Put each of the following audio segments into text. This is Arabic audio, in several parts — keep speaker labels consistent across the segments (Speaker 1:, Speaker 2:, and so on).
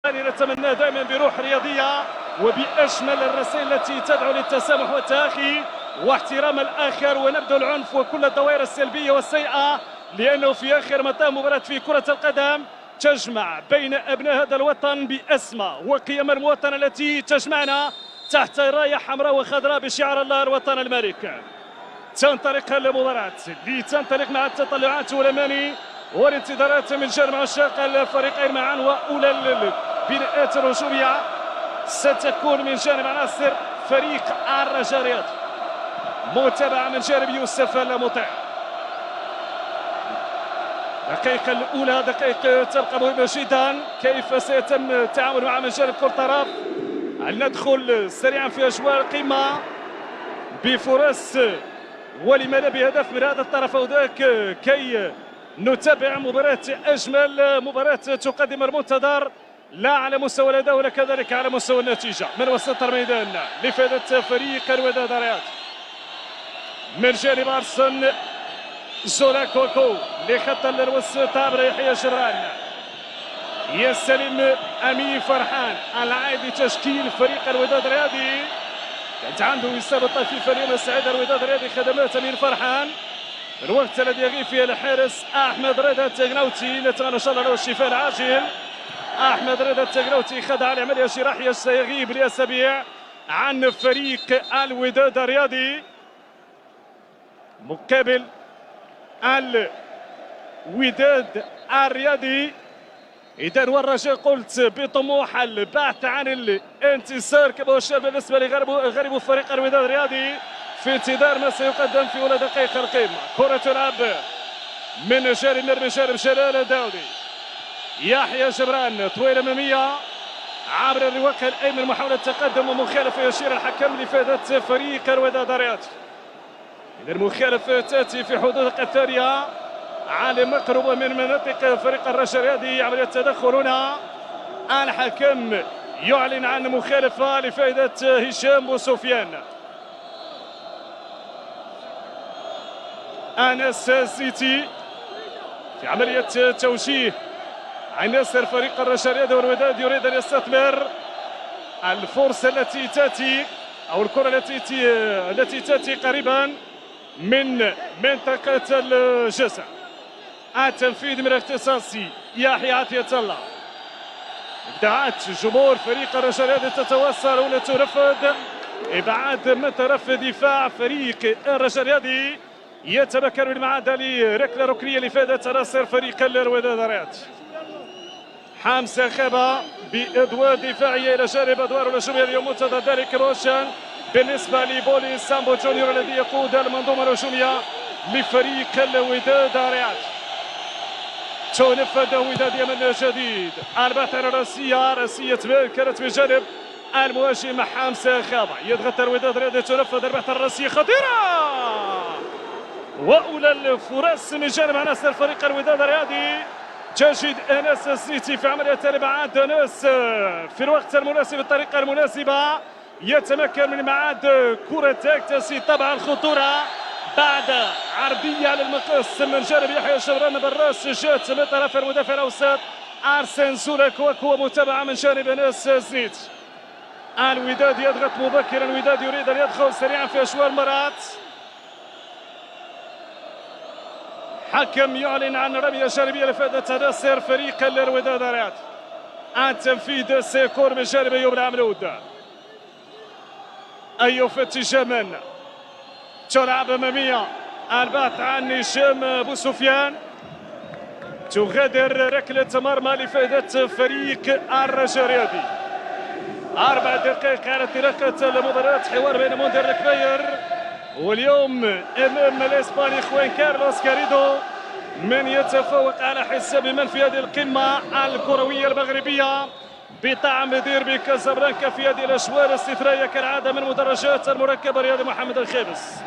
Speaker 1: نتمنى دائما بروح رياضيه وبأجمل الرسائل التي تدعو للتسامح والتآخي واحترام الآخر ونبذ العنف وكل الدوائر السلبية والسيئة، لأنه في آخر مطاف مباراة في كرة القدم تجمع بين أبناء هذا الوطن بأسمى وقيم المواطنة التي تجمعنا تحت راية حمراء وخضراء بشعار الله الوطن الملك. تنطلق المباراة لتنطلق مع التطلعات والأماني والانتظارات من جانب عشاق الفريقين معا، وأولى البناءات الهجومية ستكون من جانب عناصر فريق الرجاء الرياضي، متابعة من جانب يوسف المطيع. الدقيقة الأولى دقائق تبقى مهمة جدا، كيف سيتم التعامل مع من جانب كرة الطرف. هل ندخل سريعا في أجواء القمة بفرص ولماذا بهدف من هذا الطرف أو ذاك كي نتابع مباراة أجمل مباراة تقدم المنتظر لا على مستوى الأداء ولا كذلك على مستوى النتيجة من وسط الميدان لفائدة فريق الوداد الرياضي. من جانب أرسن زولا كوكو لخط الوسط عبر يحيى جبران، يستلم أمين فرحان العائد لتشكيل فريق الوداد الرياضي. كانت عنده إصابة طفيفة اليوم السعيد الوداد الرياضي، خدمات أمين فرحان الوقت الذي يغيب فيه الحارس أحمد رضا التغناوتي، نتمنى إن شاء الله له الشفاء العاجل. أحمد رضا التغناوتي خضع لعملية جراحية سيغيب لأسابيع عن فريق الوداد الرياضي مقابل الوداد الرياضي. إذا والرجاء قلت بطموح البحث عن الانتصار كما هو الشأن بالنسبة لغريب فريق الوداد الرياضي في انتظار ما سيقدم في أولى دقائق القمة. كرة تلعب من جانب من جانب جلال الداودي، يحيى جبران طويلة أمامية عبر الرواق الأيمن، محاولة تقدم ومخالفة يشير الحكم لفائدة فريق الوداد الرياضي. إذا المخالفة تأتي في حدود الثانية على مقرب من مناطق فريق الرجاء الرياضي. عملية تدخل هنا، الحكم يعلن عن مخالفة لفائدة هشام بوسفيان. أنس سيتي في عملية توجيه عناصر فريق الرجاء الرياضي والوداد، يريد أن يستثمر الفرصة التي تأتي أو الكرة التي تأتي قريبا من منطقة الجزاء. التنفيذ من اختصاصي يحيى عطية الله. ابداعات جمهور فريق الرجاء الرياضي تتوصل وتنفذ ابعاد من طرف دفاع فريق الرجاء الرياضي، يتمكن من المعادة لركلة ركنية لفائدة عناصر فريق الوداد الرياضي. حمزة خابة بأدوار دفاعية إلى جانب أدوار الهجومية اليوم، منتظر ذلك روشن بالنسبة لبولي سامبو جونيور الذي يقود المنظومة الهجومية لفريق الوداد الرياضي. تنفذ وداد من جديد، البحث عن راسية كانت بجانب المهاجم حمزة خابة، يضغط الوداد الرياضي، تنفذ البحث عن راسية خطيرة وأولى الفرص من جانب عناصر فريق الوداد الرياضي. تجد أنس السيتي في عملية الإبعاد، أنس في الوقت المناسب بالطريقة المناسبة يتمكن من إبعاد كرة تكتسي طبعا الخطورة بعد عرضية على المقص من جانب يحيى جبران بالراس، جات من طرف المدافع الأوسط أرسن زولاكوك ومتابعة من جانب أنس السيتي. الوداد يضغط مبكرا، الوداد يريد أن يدخل سريعا في أجواء المباراة. حكم يعلن عن رمية جانبية لفائدة عناصر فريق الوداد الرياضي. التنفيذ سيكون من جانب أيوب العمرود. أيوب فتي جمال تلعب أمامية، البحث عن هشام بوسفيان، تغادر ركلة مرمى لفائدة فريق الرجاء الرياضي. 4 دقائق على انطلاقة المباراة، حوار بين منذر الكبير واليوم امام الاسباني خوان كارلوس كاريدو، من يتفوق على حساب من في هذه القمه الكرويه المغربيه بطعم ديربي كازابلانكا في هذه الاجواء الاستثنائيه كالعاده من مدرجات المركب الرياضي محمد الخامس.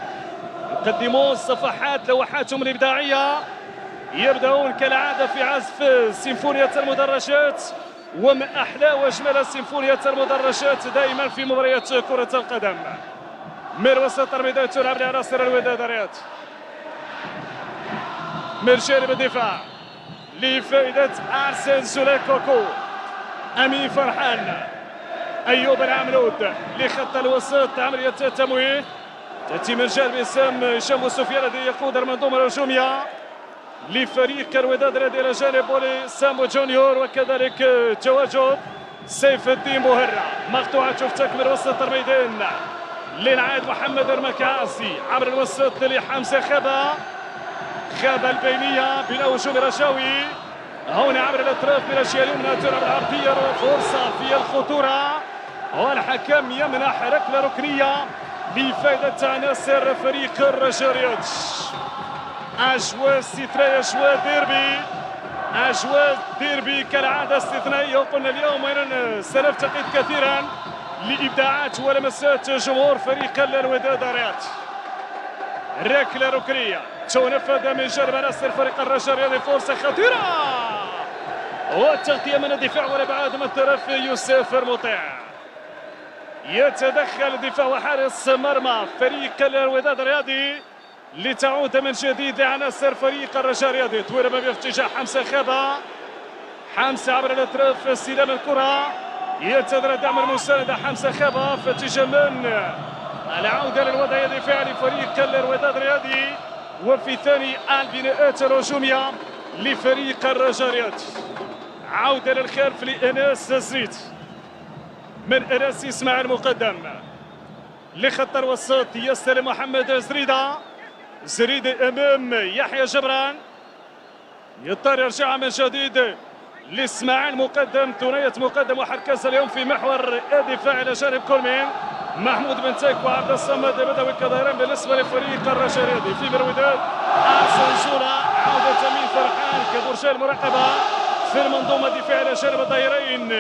Speaker 1: يقدمون صفحات لوحاتهم الابداعيه، يبداون كالعاده في عزف سيمفونيه المدرجات، وما احلى واجمل سيمفونيه المدرجات دائما في مباريات كره القدم. من وسط الميدان تلعب لعناصر الوداد الرياضي، من جانب الدفاع لفائدة أرسن زولاكوكو، امين فرحان، ايوب العمرود لخط الوسط، عمليه التمويه تاتي من جانب هشام سفيان الذي يقود المنظومه الهجوميه لفريق الوداد الذي الى جانب بولي سامو جونيور، وكذلك تواجد سيف الدين بوهرة. مقطوعه شفتك من وسط الميدان للعائد محمد المكاسي عبر الوسط لحمزه خابة البينيه بلا هجوم رشاوي هنا عبر الاطراف من الجهه اليمنى، تلعب العرضيه فرصه في الخطوره والحكم يمنح ركله ركنيه لفائده عناصر فريق الرجاء. اجواء استثنائيه، اجواء ديربي كالعاده استثنائيه، وقلنا اليوم وين سنفتقد كثيرا لابداعات ولمسات جمهور فريق الوداد رياض. ركله ركنيه تنفذ من جانب عناصر فريق الرجاء، هذه فرصه خطيره والتغطيه من الدفاع والابعاد من طرف يوسف المطيع. يتدخل دفاع وحارس مرمى فريق الوداد الرياضي لتعود من جديد عناصر فريق الرجاء الرياضي. تورب باتجاه حمزه عبر الاطراف، استلام الكره ينتظر الدعم المساند حمزه في اتجاه من العوده للوضعيه الدفاعيه لفريق الوداد الرياضي، وفي ثاني البناءات الهجوميه لفريق الرجاء الرياضي. عوده للخلف لاناس زريد من اناس اسماعيل مقدم لخط الوسط، يستلم محمد زريد امام يحيى جبران، يضطر يرجع من جديد لاسماعيل مقدم، ثنائيه مقدم وحركز اليوم في محور الدفاع الى جانب كولمين. محمود بن تيك وعبد الصمد بدوي كظهيران بالنسبه لفريق الرجاء الرياضي. في الوداد ارسن جولا، عوده امين فرحان كبرجال المراقبه في المنظومه الدفاعيه الى جانب الظهيرين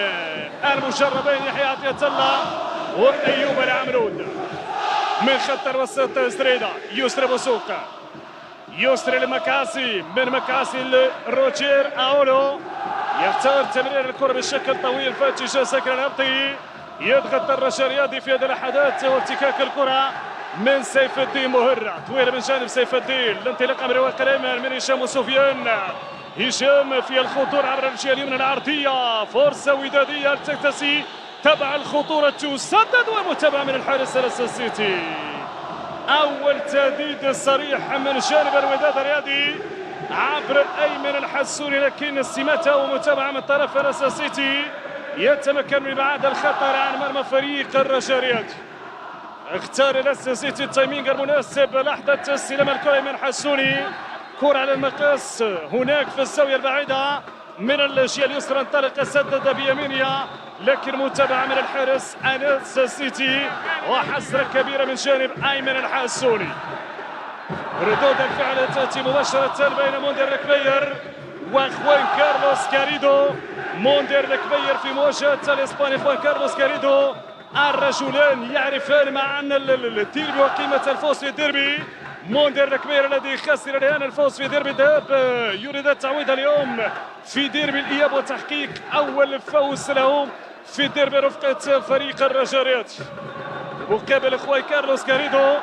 Speaker 1: المجربين يحيى عطيه الله وايوب العمرود. من خط الوسط زريده يسري بوسوق، يسري لمكاسي، من مكاسي لروجير اولو، يختار تمرير الكره بشكل طويل في اتجاه سكر الهبطي. يضغط الرجاء الرياضي في هذه اللحظات وارتكاك الكره من سيف الدين مهرة، طويله من جانب سيف الدين، الانطلاقه من الرواق الايمن من هشام سفيان. هشام في الخطوره عبر الجهه اليمنى العرضيه، فرصه وداديه التكتسي تبع الخطوره تسدد والمتابعه من الحارس السيتي. اول تهديد صريح من جانب الوداد الرياضي عبر ايمن الحسوني، لكن استماته ومتابعه من طرف السيتي يتمكن من ابعاد الخطر عن مرمى فريق الرجاء الرياضي. اختار السيتي التايمينج المناسب لحظه استلام الكره من حسوني، كره على المقاس هناك في الزاويه البعيده من الجهه اليسرى، انطلق سدد بيمينها لكن متابعه من الحارس انس سيتي وحسره كبيره من جانب ايمن الحسوني. ردود الفعل تاتي مباشره بين موندير الكبير وخوان كارلوس كاريدو. موندير الكبير في مواجهه الاسباني خوان كارلوس كاريدو، الرجلان يعرفان معا الديربي وقيمه الفوز في الديربي. موندير الكبير الذي خسر الان الفوز في ديربي الذهاب يريد التعويض اليوم في ديربي الاياب وتحقيق اول فوز له في ديربي رفقه فريق الرجاء الرياضي. مقابل خوان كارلوس كاريدو،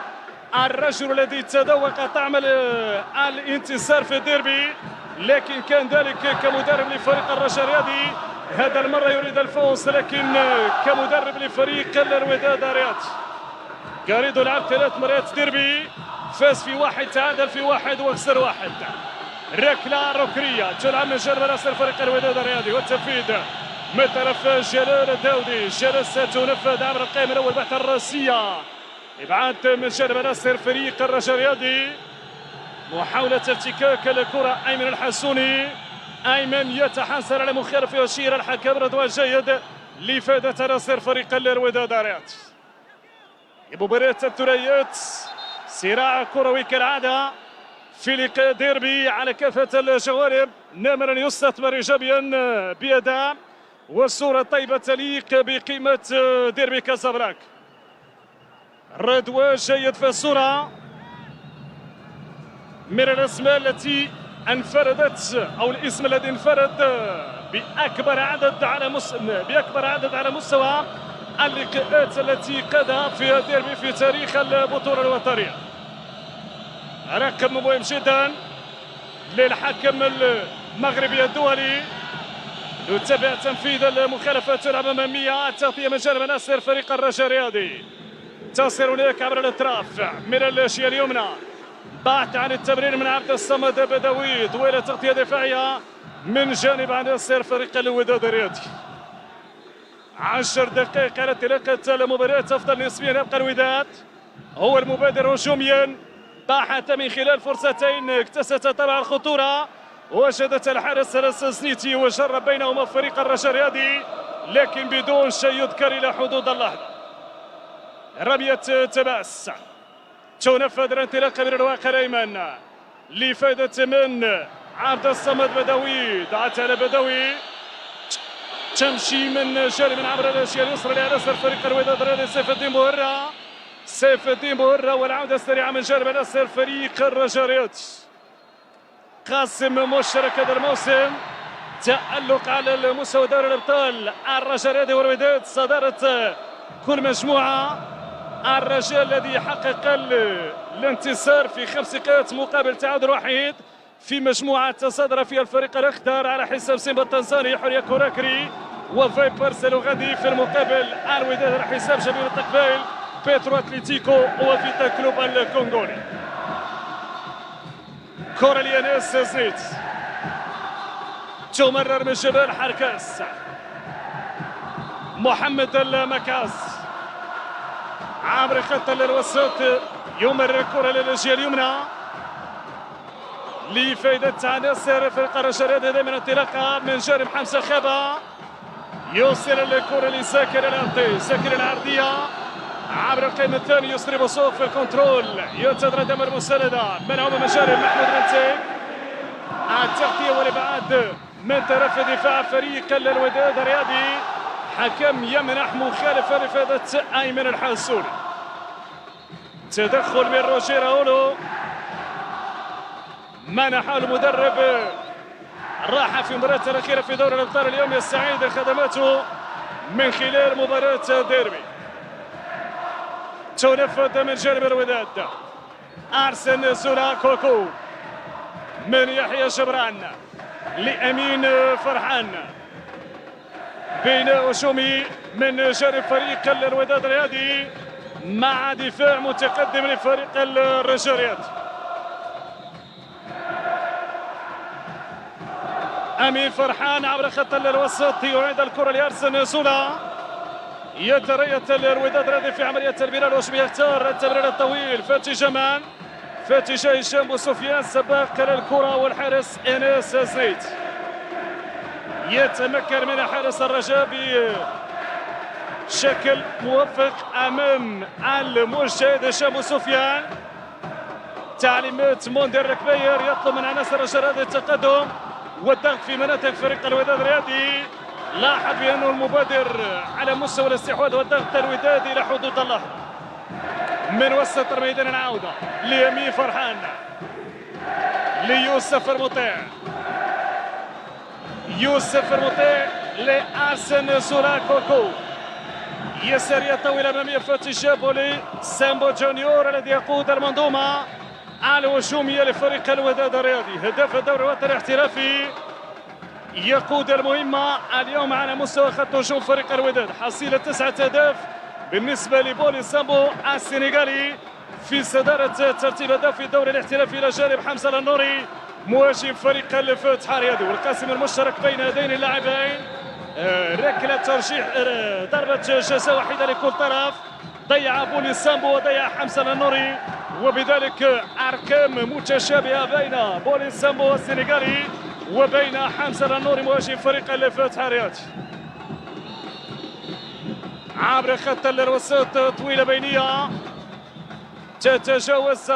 Speaker 1: الرجل الذي تذوق طعم الانتصار في الديربي لكن كان ذلك كمدرب لفريق الرجاء الرياضي، هذا المره يريد الفوز لكن كمدرب لفريق الوداد الرياضي. كاريدو لعب 3 مرات ديربي، فاز في 1، تعادل في 1 وخسر 1. ركله ركنيه تلعب من جانب عناصر فريق الوداد الرياضي والتنفيذ من طرف جلال الداودي. جلال ستنفذ عبر القائم الاول بحث الراسيه، ابعاد من جانب عناصر فريق الرجاء الرياضي، محاوله ارتكاك الكره ايمن الحسوني. ايمن يتحسر على مخالفه ويشير الحكم رضوان جيد لفائده عناصر فريق الوداد الرياضي. مباراه الثنائيات صراع كروي كالعاده في لقاء ديربي على كافه الجوانب، نمرا يستثمر ايجابيا باداء والصوره طيبه تليق بقيمه ديربي كازابلانكا. رضوان جيد في الصوره، من الاسماء التي انفردت او الاسم الذي انفرد باكبر عدد على مستوى اللقاءات التي قادها في الديربي في تاريخ البطوله الوطنيه. رقم مهم جدا للحكم المغربي الدولي نتابع تنفيذ المخالفات الأمامية. التغطية من جانب ناصر فريق الرجاء الرياضي، تصل هناك عبر الأطراف من الأشياء اليمنى، بحث عن التمرير من عبد الصمد بدوي، طويلة تغطية دفاعية من جانب عناصر فريق الوداد الرياضي. 10 دقائق على انطلاقة المباراة. أفضل نسبيا يبقى الوداد هو المبادر هجوميا، بحث من خلال فرصتين اكتست طبعا الخطورة، وجدت الحارس السنيتي وجرب بينهما فريق الرجاء الرياضي لكن بدون شيء يذكر إلى حدود اللحظة. رمية تباس تنفذ الانطلاقة من الواقع الأيمن لفائدة من عبد الصمد بدوي، دعت على بدوي، تمشي من جانب من عبر الاشياء اليسرى لعناصر فريق الوداد الرياضي. سيف الدين بوهرة، سيف الدين بوهرة، والعودة السريعة من جانب عناصر فريق الرجاء الرياضي. قاسم مشترك هذا الموسم، تألق على المستوى دوري الابطال. الرجاء الرياضي والوداد صدارة كل مجموعة. الرجاء الذي حقق الانتصار في 5 نقاط مقابل تعادل وحيد في مجموعة تصدر فيها الفريق الأخضر على حساب سيمبا التنزاني، حورية كوراكري وفايبرز الأوغندي. في المقابل الوداد على حساب جميل التقبيل، بيترو أتليتيكو وفيتا كلوب الكونغولي. كرة ليانيس زنيت تمرر من جبال حركاس، محمد المكاس عبر خط الوسط يمرر الكرة للجهة اليمنى لفائدة عناصر فريق الرجاء الرياضي. دائما انطلاقة من جانب حمزة خابة، يوصل الكرة لساكر العرضي، ساكر العرضية عبر القائم الثاني يسري بصوف في الكنترول، ينتظر دم المساندة منعومة من جانب محمود رنتي. التغطية والابعاد من طرف دفاع فريق الوداد الرياضي، حكم يمنح مخالفة لفائدة أيمن الحاسوني. تدخل من روجير أولو، منح المدرب راحة في المباراة الأخيرة في دوري الأبطال اليوم يستعيد خدماته من خلال مباراة ديربي. تنفذ من جانب الوداد أرسن زولا كوكو من يحيى جبران لأمين فرحان، بناء هجومي من جانب فريق الوداد الرياضي مع دفاع متقدم لفريق الرجاء الرياضي. أمين فرحان عبر خط الوسط يعيد الكرة لأرسن زولا، يتريث الوداد الرياضي في عملية البناء الهجومي، يختار التمرير الطويل فاتي جمال، فاتي جاي هشام بوسفيان، سباق للكرة والحارس انس زنيت. يتمكن من حارس الرجاء بشكل موفق امام المجتهد هشام بوسفيان. تعليمات مندير الكبير يطلب من عناصر الرجاء الرياضي التقدم والضغط في مناطق فريق الوداد الرياضي. لاحظ بأنه المبادر على مستوى الاستحواذ والضغط الودادي إلى حدود اللحظة. من وسط الميدان العودة ليمين فرحان، ليوسف المطيع، يوسف المطيع لأرسن زولا كوكو، يسارية طويلة أمامية فاتي جابولي سامبو جونيور الذي يقود المنظومة الهجومية لفريق الوداد الرياضي، هداف الدوري الوطني الاحترافي، يقود المهمة اليوم على مستوى خط هجوم فريق الوداد. حصيلة 9 أهداف بالنسبة لبولي سامبو السنغالي في صدارة ترتيب أهداف في الدوري الاحترافي إلى جانب حمزة النوري مهاجم فريق الفتح الرياضي. والقاسم المشترك بين هذين اللاعبين ركلة ترجيح، ضربة جزاء واحدة لكل طرف، ضيع بولي سامبو وضيع حمزة النوري، وبذلك أرقام متشابهة بين بولي سامبو السنغالي وبين حمزة النوري مهاجم فريق الفتح الرياضي. عبر خط الوسط طويلة بينية تتجاوز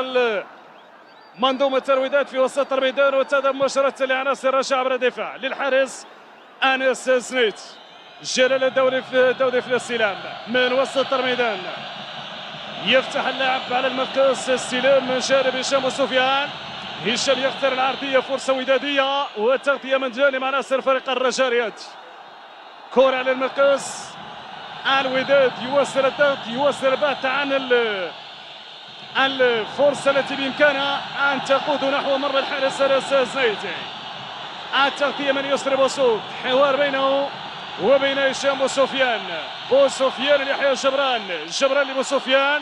Speaker 1: منظومة الوداد في وسط الميدان وتذهب مباشرة لعناصر الرجاء عبر الدفاع للحارس أنس زنيت. جلال الدوري في الاستلام من وسط الميدان، يفتح اللعب على المركز، استلام من جانب هشام وسفيان، هشام يختار العرضية، فرصة ودادية وتغطية من جانب عناصر فريق الرجاء الرياضي. كرة على المركز، الوداد يواصل الضغط، يواصل البحث عن الفرصة التي بإمكانها أن تقود نحو مرمى الحارس أنس زنيت. التغطية من يسري بوسوق، حوار بينه وبين هشام بوسفيان. بوسفيان ليحيى جبران لبوسفيان.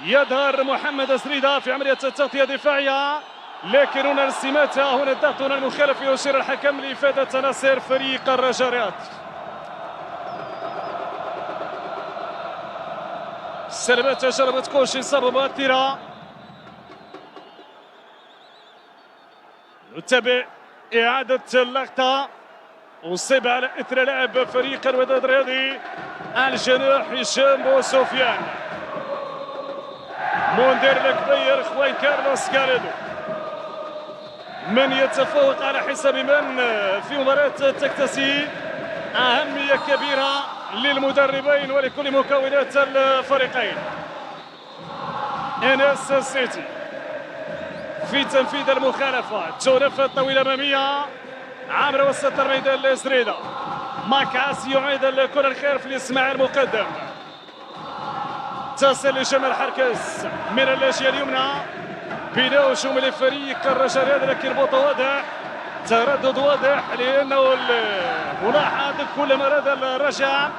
Speaker 1: يظهر محمد سريدة في عملية التغطية الدفاعية، لكن هنا الاستماتة، هنا الضغط، هنا المخالفة، يشير الحكم لإفادة نصر فريق الرجاء. سلبت جربت كوش إصابة مؤثرة. نتابع إعادة اللقطة. أصيب على إثر لاعب فريق الوداد الرياضي الجناح هشام بوسفيان. منذر الكبير خوان كارلوس كاريدو، من يتفوق على حساب من في مباراة تكتسي أهمية كبيرة للمدربين ولكل مكونات الفريقين. انس السيتي في تنفيذ المخالفة، جولة طويلة أمامية عبر وسط الميدان لسريدة. ماكاس يعيد الكرة الخلف لإسماعيل مقدم، تصل لجمال حركس من اللاجئة اليمنى. بناء شمول الفريق الرجاء، لكن بطء واضح، تردد واضح، لأنه الملاحظ كلما أراد الرجاء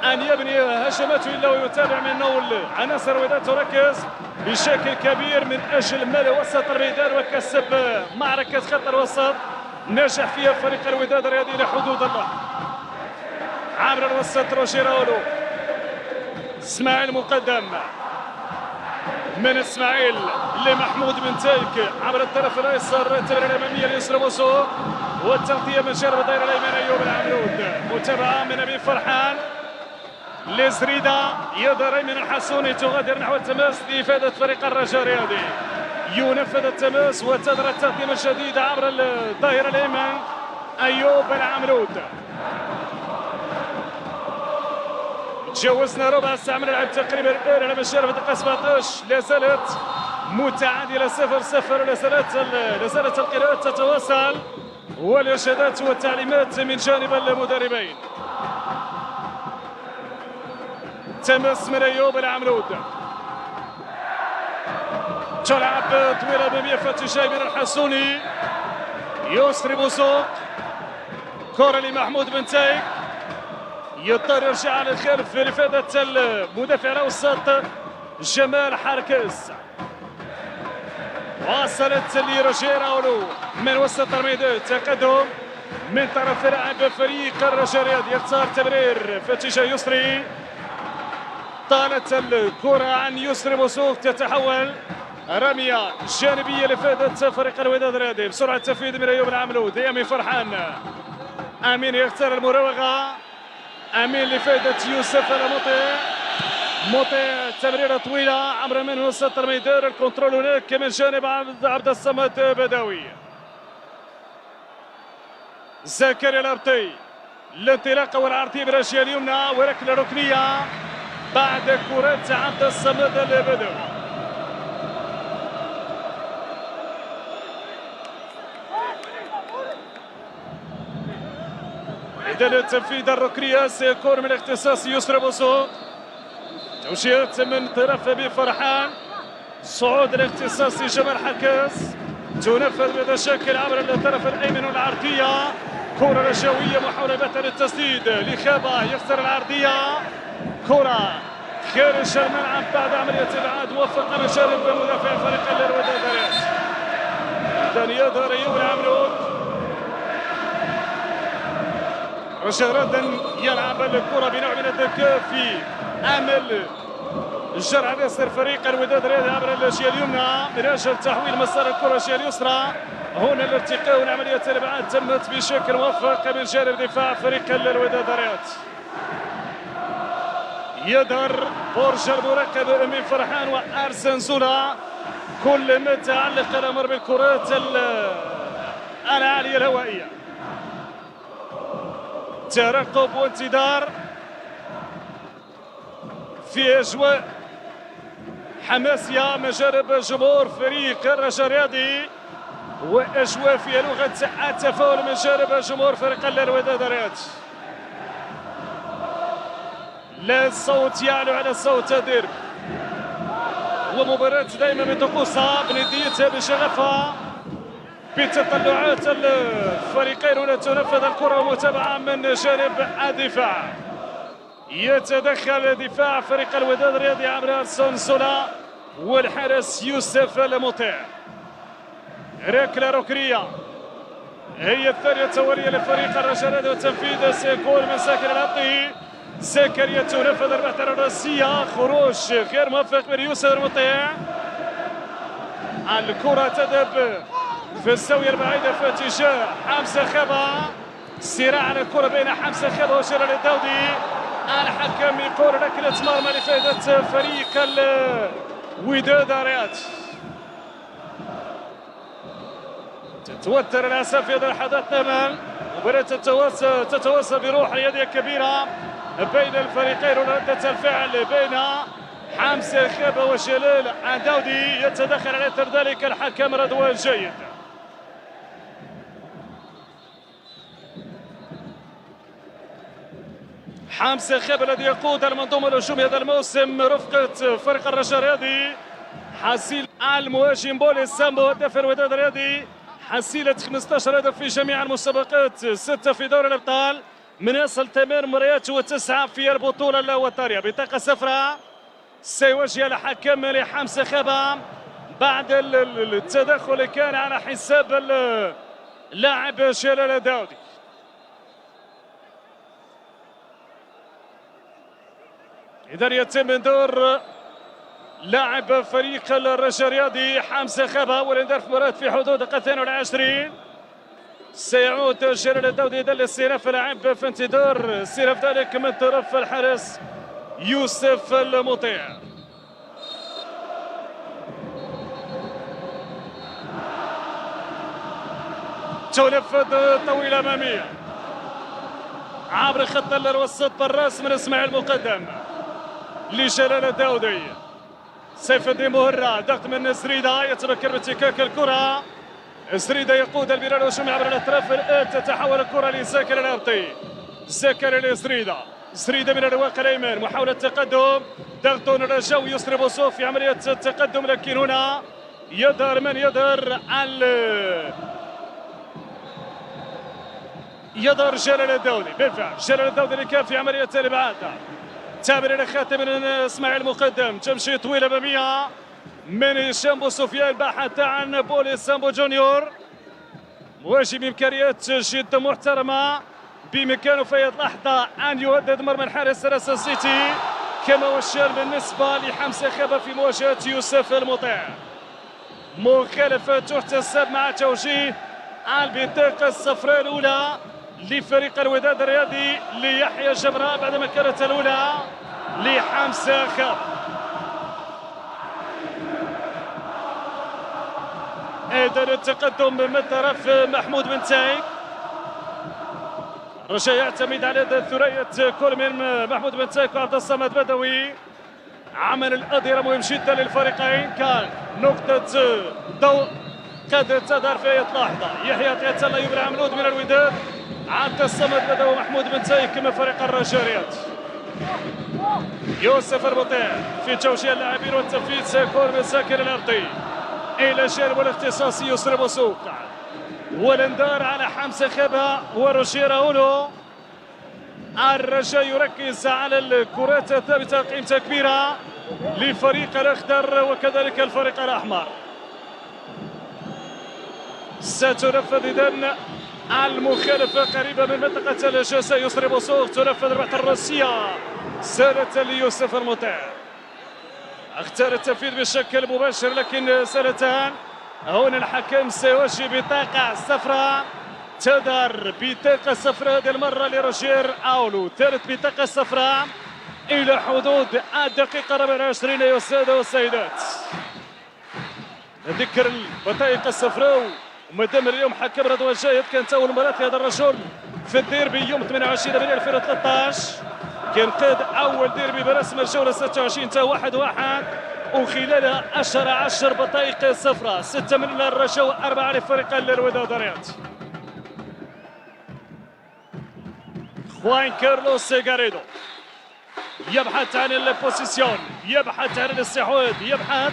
Speaker 1: أن يبني هجماته إلا ويتابع منه عناصر الوداد تركز بشكل كبير من أجل ملء وسط الميدان وكسب معركة خط الوسط نجح فيها فريق الوداد الرياضي لحدود الله. عبر الوسط روجي راولو، اسماعيل مقدم، من اسماعيل لمحمود بن تايك عبر الطرف الايسر، التمريره الاماميه ليسرى بوسو، والتغطيه من جانب الدائره الايمن ايوب العمرود. متابعه من ابي فرحان لزريده، يظهر ايمن الحسوني تغادر نحو التماس لافاده فريق الرجاء الرياضي. ينفذ التماس وتظهر التقديم الجديد عبر الظهير الايمن ايوب العمرود. تجاوزنا ربع ساعة من اللعب تقريبا الآن على مشارف الدقيقة 17، لا زالت متعادلة 0-0، لا زالت القراءات تتواصل والإرشادات والتعليمات من جانب المدربين. تمس من أيوب العمرود، تلعب طويلة أمامية فتشي من الحسوني، يسري بوسوق، كرة لمحمود بن تايك، يضطر يرجع على الخلف لإفادة المدافع الأوسط جمال حركس. وصلت لروجي راولو من وسط الميدان، تقدم من طرف لاعب فريق الرجاء الرياضي، يختار تمرير في اتجاه يسري، طالت الكرة عن يسري بوسوق، تتحول رمية جانبية لإفادة فريق الوداد الرياضي. بسرعة تنفيذ من أيوب العملود، أمين فرحان، أمين يختار المراوغة، أمين لفائدة يوسف على مطيع تمريرة طويلة عبر من وسط الميدان. الكنترول هناك من جانب عبد الصمد بدوي. زكريا الأبطي، الانطلاقة والعرضية بالرجل اليمنى وركلة ركنية بعد كرة عبد الصمد البدوي. إذا تنفيذ الركنية سيكون من اختصاص يسرى بوسوق. توجيهات من طرف أبي فرحان، صعود الاختصاصي جمال حكاس، تنفذ بهذا الشكل عبر الطرف الأيمن والعرضية. كرة رجاوية، محاولة للتسديد لخابة، يخسر العرضية، كرة خارج الملعب بعد عملية إبعاد موفقة من جانب مدافع فريق الوداد الرياضي. إذا يظهر أيوب العمرود، رشادا يلعب الكرة بنوع من الذكاء في امل جرع ياسر فريق الوداد الرياضي عبر الجهه اليمنى من اجل تحويل مسار الكرة الجهه اليسرى. هنا الارتقاء والعملية الابعاد تمت بشكل موفق من جانب دفاع فريق الوداد الرياضي. يظهر برج المراقب امين فرحان وارسن زولا، كل ما يتعلق الامر بالكرات العالية الهوائية. ترقب وانتظار في اجواء حماسيه من جانب جمهور فريق الرجاء الرياضي، واجواء فيها لغه التفاؤل من جانب جمهور فريق الوداد الرياضي. لا الصوت يعلو على صوت الديربي، ومباراة دائما بطقوسها بنديتها بشغفها بتطلعات الفريقين. هنا تنفذ الكرة متابعة من جانب الدفاع. يتدخل دفاع فريق الوداد الرياضي عبر أرسون سولا والحارس يوسف المطيع. ركلة ركنية هي الثانية التوالية لفريق الرجاء وتنفيذ سيكون من ساكن العبدي. زكريا تنفذ البحث الراسية، خروج غير موفق من يوسف المطيع. الكرة تذهب في الزاوية البعيدة في اتجاه حمزة خبا. صراع على الكرة بين حمزة خبا وجلال الداودي. الحكم يقول ركلة مرمى لفائدة فريق الوداد الرياض. تتوتر الأسف في هذا الحدث تماما. مباراة تتواصل بروح رياضية كبيرة بين الفريقين. ردة الفعل بين حمزة خبا وجلال الداودي. يتدخل على اثر ذلك الحكم رضوان جيد. حمزة خبا الذي يقود المنظومة الهجومية هذا الموسم رفقة فريق الرجاء الرياضي. حصيل المهاجم بولي سامبو هداف الوداد الرياضي، حصيلة 15 هدف في جميع المسابقات، 6 في دوري الابطال من اصل 8 مباريات و9 في البطولة الوطنية. بطاقة صفراء سيواجه الحكم لحمزة خبا بعد التدخل اللي كان على حساب اللاعب جلال الداودي. إذا يتم انذار لاعب فريق الرجاء الرياضي حمزة خبا والانذار في مباراة في حدود دقيقة 22. سيعود جلال الداودي إذا لاستئناف اللاعب في انتظار استئناف ذلك من طرف الحارس يوسف المطيع. تنفذ طويلة أمامية عبر خط الوسط بالراس من اسماعيل مقدم لجلال الداودي. سيف الدين مهرة، ضغط من زريدة، يتمكن من احتكاك الكرة. زريدة يقود البناء الهجومي عبر الاطراف. الان تتحول الكرة لزكريا الهبطي. زكريا لزريدة، زريدة من الواقع الايمن، محاولة تقدم، ضغط رجاوي يسري بوصوف في عملية التقدم، لكن هنا يظهر من يظهر جلال الداودي. بالفعل جلال الداودي اللي كان في عملية الابعاد. تامر الى خاتم من اسماعيل مقدم، تمشي طويله اماميه من هشام بوسفيان بحث عن بولي سامبو جونيور. مواجه بامكانيات جدا محترمه، بامكانه في هذه اللحظه ان يهدد مرمى الحارس راسل سيتي كما هو الشان بالنسبه لحمزه خبا في مواجهه يوسف المطيع. مخالفه تحتسب مع توجيه البطاقه الصفراء الاولى لفريق الوداد الرياضي ليحيى جبراء بعدما كانت الاولى لحمزة خبا. ايضا التقدم من طرف محمود بن تايك. الرجاء يعتمد على ثنائية كل من محمود بن تايك وعبد الصمد بدوي. عمل الأظهرة مهم جدا للفريقين، كان نقطة ضوء قد تظهر في أي لحظة. يحيى تيتلا يبرع عملود من الوداد، عبد الصمد بدوي ومحمود بن تايك كما فريق الرجاء الرياضي. يوسف المطيع في توجيه اللاعبين والتنفيذ سيكون من ساكن الأرضي إلى جانب الاختصاصي يسري بوسوق. والانذار على حمزة خبا وروجيه راولو. الرجاء يركز على الكرات الثابتة، قيمتها كبيرة لفريق الأخضر وكذلك الفريق الأحمر. ستنفذ إذن المخالفة قريبة من منطقة الجزاء. يسري بوسوق تنفذ البعثة الراسية سالة ليوسف المطيع. اختار التنفيذ بشكل مباشر لكن سالتان. هنا الحكم سيوجه بطاقة صفراء، تظهر بطاقة صفراء هذه المرة لروجير أولو. ثالث بطاقة صفراء إلى حدود الدقيقة 24 يا السادة والسيدات. نذكر البطاقة الصفراء ومادام اليوم حكم رضوان جايد كانت أول مباراة لهذا الرجل في الديربي يوم 28 ابريل 2013. كان قاد أول ديربي برسم الجولة 26 تا 1-1 وخلالها 10 بطايق صفراء، 6 من الرجاء و4 لفريق الوداد الرياضي. خوان كارلوس غاريدو يبحث عن البوزيسيون، يبحث عن الاستحواذ، يبحث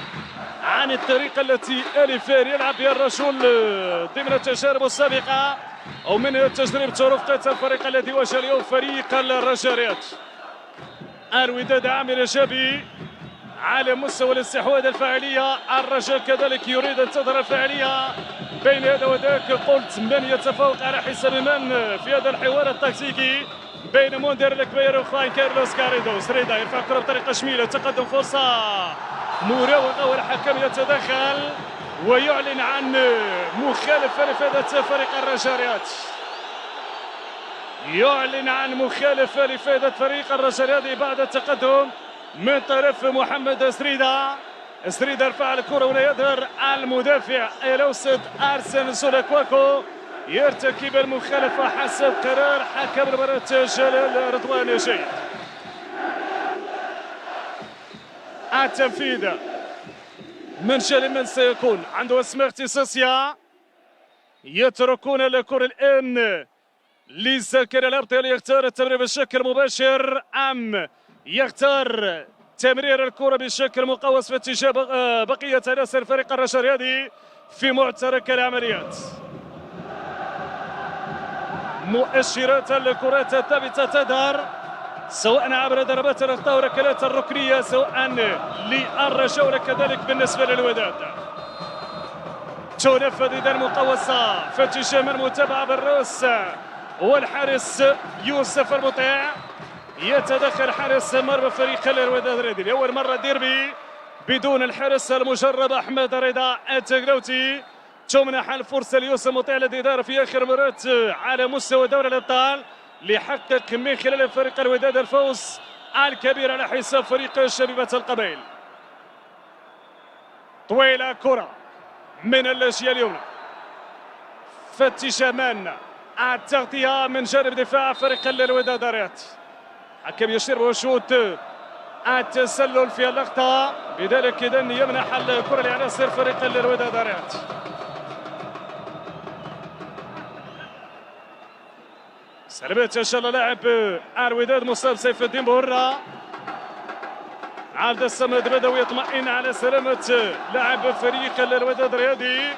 Speaker 1: عن الطريقة التي أليفير يلعب بها الرجل ضمن التجارب السابقة أو من تجربة رفقة الفريق الذي واجه اليوم فريق الرجاليات. الوداد عامل إيجابي على مستوى الاستحواذ الفاعلية، الرجال كذلك يريد أن تظهر الفاعلية بين هذا وذاك. قلت من يتفوق على حساب من في هذا الحوار التكتيكي بين موندير الكبير وخوان كارلوس كاريدو. سريدا يرفع الكرة بطريقة شميلة، تقدم فرصة مراوغة والحكم يتدخل ويعلن عن مخالفة لفائدة فريق الرجاليات. يعلن عن مخالفة لفائدة فريق الرجاليات بعد التقدم من طرف محمد سريدا. سريدا يرفع الكرة ولا يظهر المدافع الأوسط أرسن سولاكواكو يرتكب المخالفة حسب قرار حكم المباراة جلال رضوان جيد. التنفيذ من جانب من سيكون عنده اسماء اختصاصية. يتركون الكرة الآن لزكريا الأبطال، يختار التمرير بشكل مباشر أم يختار تمرير الكرة بشكل مقوس في اتجاه بقية عناصر الفريق الرجالي في معترك العمليات. مؤشرات الكرات الثابتة تظهر سواء عبر ضربات الأخطاء وركلات الركنية سواء للرجاء وكذلك بالنسبة للوداد. تنفذ إذا مقوسة في اتجاه من متابعة بالراس والحارس يوسف المطيع. يتدخل حارس مرمى فريق الوداد الرياضي لأول مرة ديربي بدون الحارس المجرب أحمد رضا التقلوتي. تمنح الفرصة ليوسف المطيع الذي دار في آخر مباراة على مستوى دوري الأبطال ليحقق من خلال فريق الوداد الفوز الكبير على حساب فريق شبيبة القبائل. طويلة كرة من الجهة اليمنى في اتجاه مان، التغطية من جانب دفاع فريق الوداد الرياضي. حكم يشير وشوط التسلل في اللقطة، بذلك إذا يمنح الكرة لعناصر فريق الوداد الرياضي. سلامات ان شاء الله لاعب الوداد مصاب سيف الدين بورا. عبد الصمد بدوي يطمئن على سلامة لاعب فريق الوداد الرياضي.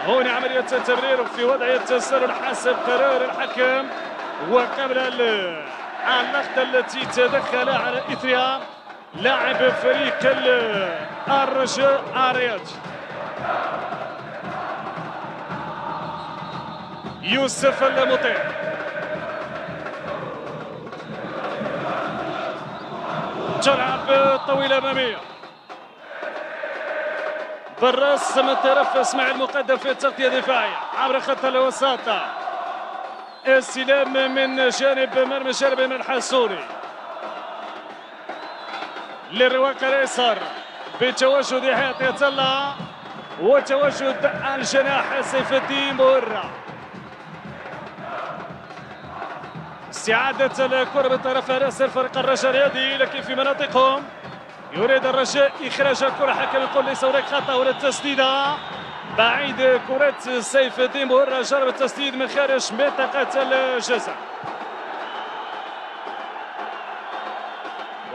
Speaker 1: هنا عملية التمرير في وضع التسلل حسب قرار الحكم وقبل اللقطة التي تدخل على إثرها لاعب فريق الرجاء الرياضي يوسف المطيع. تلعب طويلة أمامية بالراس من طرف اسماعيل مقدم في التغطية الدفاعية عبر خط الوسط. استلام من جانب مرمى جانب من الحسوني للرواق اليسار بتواجد حياة الله وتواجد الجناح سيف الدين بورا. استعادة الكرة من طرف راس الفريق الرجالي لكن في مناطقهم يريد الرجاء إخراج الكرة. حكم يقول ليس هناك خطأ ولا التسديدة بعيد. كرة سيف الدين بورا جرب التسديد من خارج منطقة الجزاء.